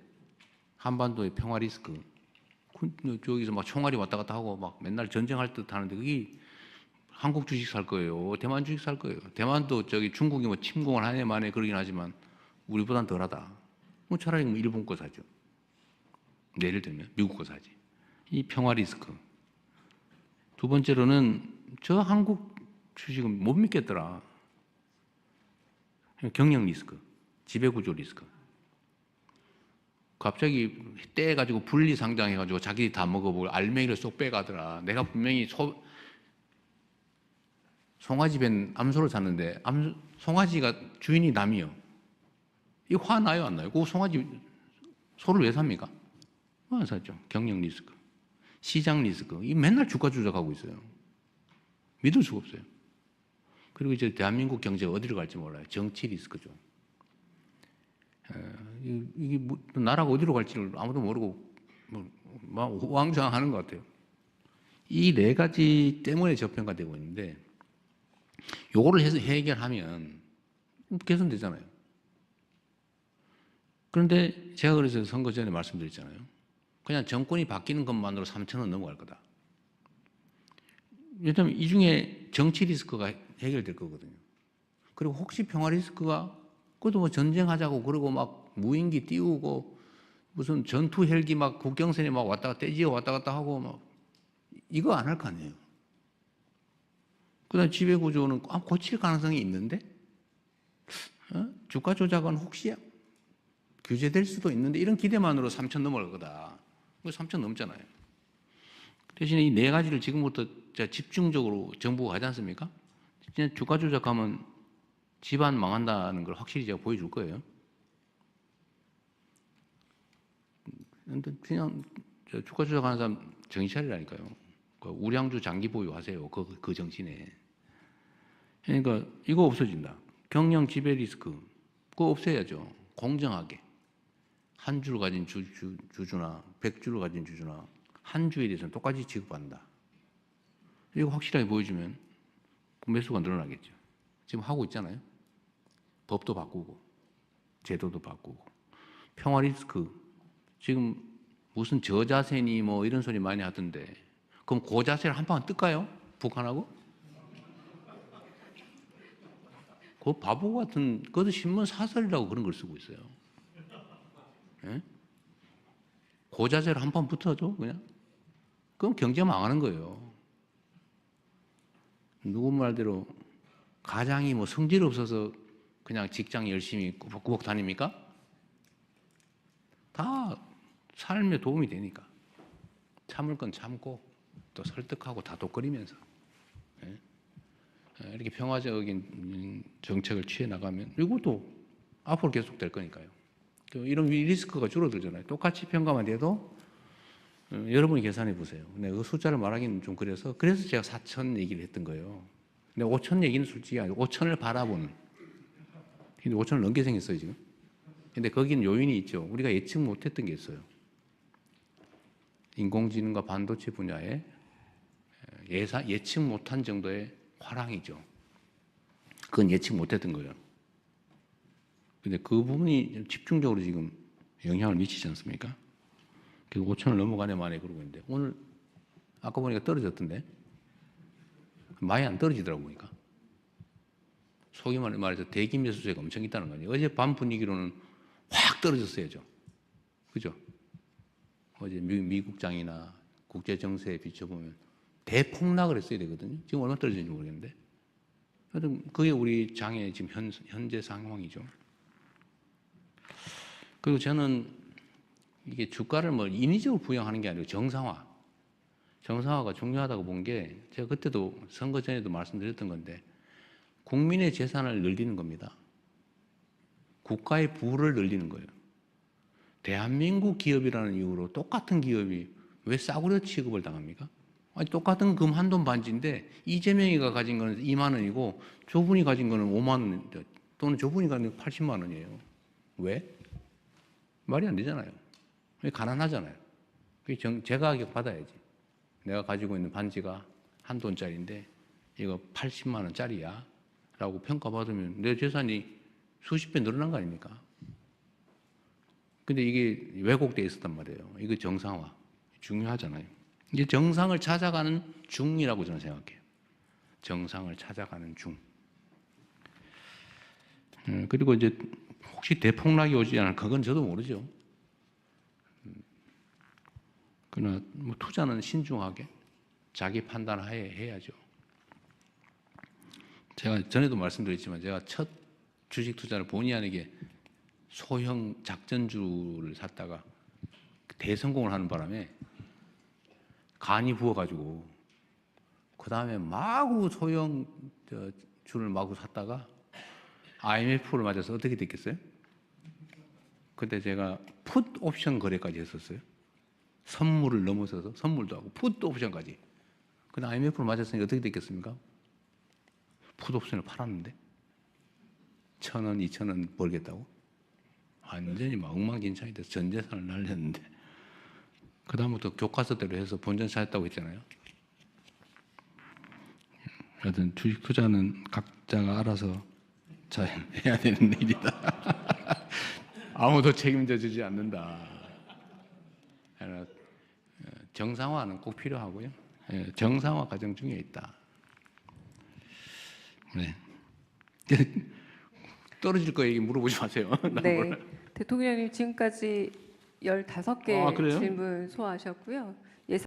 한반도의 평화 리스크. 저기서 막 총알이 왔다 갔다 하고 막 맨날 전쟁할 듯 하는데 그게 한국 주식 살 거예요. 대만 주식 살 거예요. 대만도 저기 중국이 뭐 침공을 하네 만에 그러긴 하지만 우리보단 덜하다. 뭐 차라리 뭐 일본 거 사죠. 예를 들면 미국 거 사지. 이 평화 리스크. 두 번째로는 저 한국 주식은 못 믿겠더라. 경영 리스크, 지배구조 리스크. 갑자기 떼가지고 분리 상장해가지고 자기들이 다 먹어보고 알맹이를 쏙 빼가더라. 내가 분명히 송아지 밴 암소를 샀는데 송아지가 주인이 남이요. 이거 화 나요 안 나요? 그 송아지 소를 왜 삽니까? 안 사죠. 경영 리스크, 시장 리스크. 이 맨날 주가 조작하고 있어요. 믿을 수가 없어요. 그리고 이제 대한민국 경제가 어디로 갈지 몰라요. 정치 리스크죠. 이게 뭐, 나라가 어디로 갈지를 아무도 모르고 뭐 우왕좌왕하는 것 같아요. 이 네 가지 때문에 저평가되고 있는데 요거를 해서 해결하면 개선되잖아요. 그런데 제가 그래서 선거 전에 말씀드렸잖아요. 그냥 정권이 바뀌는 것만으로 3,000원 넘어갈 거다. 왜냐하면 이 중에 정치 리스크가 해결될 거거든요. 그리고 혹시 평화 리스크가 그것도 뭐 전쟁하자고 그러고 막 무인기 띄우고 무슨 전투 헬기 막 국경선에 막 왔다 갔다 떼지어 왔다 갔다 하고 막 이거 안 할 거 아니에요. 그다음 지배 구조는 고칠 가능성이 있는데 주가 조작은 혹시 규제될 수도 있는데 이런 기대만으로 3,000 넘어갈 거다. 3,000 넘잖아요. 대신에 이 네 가지를 지금부터 집중적으로 정부가 하지 않습니까? 진짜 주가 조작하면 집안 망한다는 걸 확실히 제가 보여줄 거예요. 근데 그냥 주가 조작하는 사람 정신 차리라니까요. 우량주 장기 보유하세요. 그 정신에. 그러니까 이거 없어진다. 경영 지배 리스크 그거 없애야죠. 공정하게. 한 주를 가진 주주나 100주를 가진 주주나 한 주에 대해서는 똑같이 취급한다. 이거 확실하게 보여주면 매수가 늘어나겠죠. 지금 하고 있잖아요. 법도 바꾸고 제도도 바꾸고 평화 리스크 지금 무슨 저자세니 뭐 이런 소리 많이 하던데 그럼 고자세를 한 방 뜰까요? 북한하고? 그 바보 같은 그것도 신문 사설이라고 그런 걸 쓰고 있어요. 예? 고자세를 한 판 붙어줘 그냥? 그럼 경제 망하는 거예요. 누구 말대로 가장이 뭐 성질 없어서 그냥 직장 열심히 꾸벅꾸벅 다닙니까? 다 삶에 도움이 되니까 참을 건 참고 또 설득하고 다독거리면서 이렇게 평화적인 정책을 취해 나가면 이것도 앞으로 계속될 거니까요. 이런 리스크가 줄어들잖아요. 똑같이 평가만 돼도 여러분이 계산해 보세요. 근데 그 숫자를 말하기는 좀 그래서 제가 4,000 얘기를 했던 거예요. 근데 5,000 얘기는 솔직히 아니고 5,000을 바라보는. 근데 5,000을 넘게 생겼어요 지금. 근데 거기는 요인이 있죠. 우리가 예측 못했던 게 있어요. 인공지능과 반도체 분야에 예측 못한 정도의 화랑이죠. 그건 예측 못했던 거예요. 근데 그 부분이 집중적으로 지금 영향을 미치지 않습니까? 그래서 5,000을 넘어가네 만에 그러고 있는데 오늘 아까 보니까 떨어졌던데 많이 안 떨어지더라고 보니까. 속이 말해서 대기 매수세가 엄청 있다는 거죠. 어제 밤 분위기로는 확 떨어졌어야죠. 그죠? 어제 미국장이나 국제 정세에 비춰보면 대폭락을 했어야 되거든요. 지금 얼마 떨어졌는지 모르겠는데. 하여튼 그게 우리 장의 지금 현재 상황이죠. 그리고 저는 이게 주가를 뭐 인위적으로 부양하는 게 아니고 정상화가 중요하다고 본 게 제가 그때도 선거 전에도 말씀드렸던 건데 국민의 재산을 늘리는 겁니다. 국가의 부를 늘리는 거예요. 대한민국 기업이라는 이유로 똑같은 기업이 왜 싸구려 취급을 당합니까? 아니, 똑같은 금 한 돈 반지인데 이재명이가 가진 거는 2만 원이고 저분이 가진 거는 5만 원 또는 저분이 가진 건 80만 원이에요. 왜? 말이 안 되잖아요. 가난하잖아요. 제 가격 받아야지. 내가 가지고 있는 반지가 한 돈짜리인데 이거 80만 원짜리야 라고 평가받으면 내 재산이 수십 배 늘어난 거 아닙니까? 근데 이게 왜곡돼 있었단 말이에요. 이거 정상화 중요하잖아요. 이게 정상을 찾아가는 중이라고 저는 생각해요. 정상을 찾아가는 중. 그리고 이제 혹시 대폭락이 오지 않을 그건 저도 모르죠. 그러나 뭐 투자는 신중하게 자기 판단하에 해야죠. 제가 전에도 말씀드렸지만 제가 첫 주식 투자를 본의 아니게 소형 작전주를 샀다가 대성공을 하는 바람에 간이 부어가지고 그 다음에 마구 소형 주를 마구 샀다가 IMF를 맞아서 어떻게 됐겠어요? 그때 제가 풋 옵션 거래까지 했었어요. 선물을 넘어서서 선물도 하고 풋 옵션까지. 근데 IMF를 맞았으니까 어떻게 됐겠습니까? 풋 옵션을 팔았는데 1,000원, 2,000원 벌겠다고? 완전히 막 엉망진창이 돼서 전 재산을 날렸는데 그 다음부터 교과서대로 해서 본전 찾았다고 했잖아요. 여튼 주식 투자는 각자가 알아서 잘 해야 되는 일이다. 아무도 책임져 주지 않는다. 정상화는 꼭 필요하고요. 정상화 과정 중에 있다. 네. 떨어질 거 얘기 물어보지 마세요. 네, 대통령님 지금까지 15개 아, 그래요? 질문 소화하셨고요.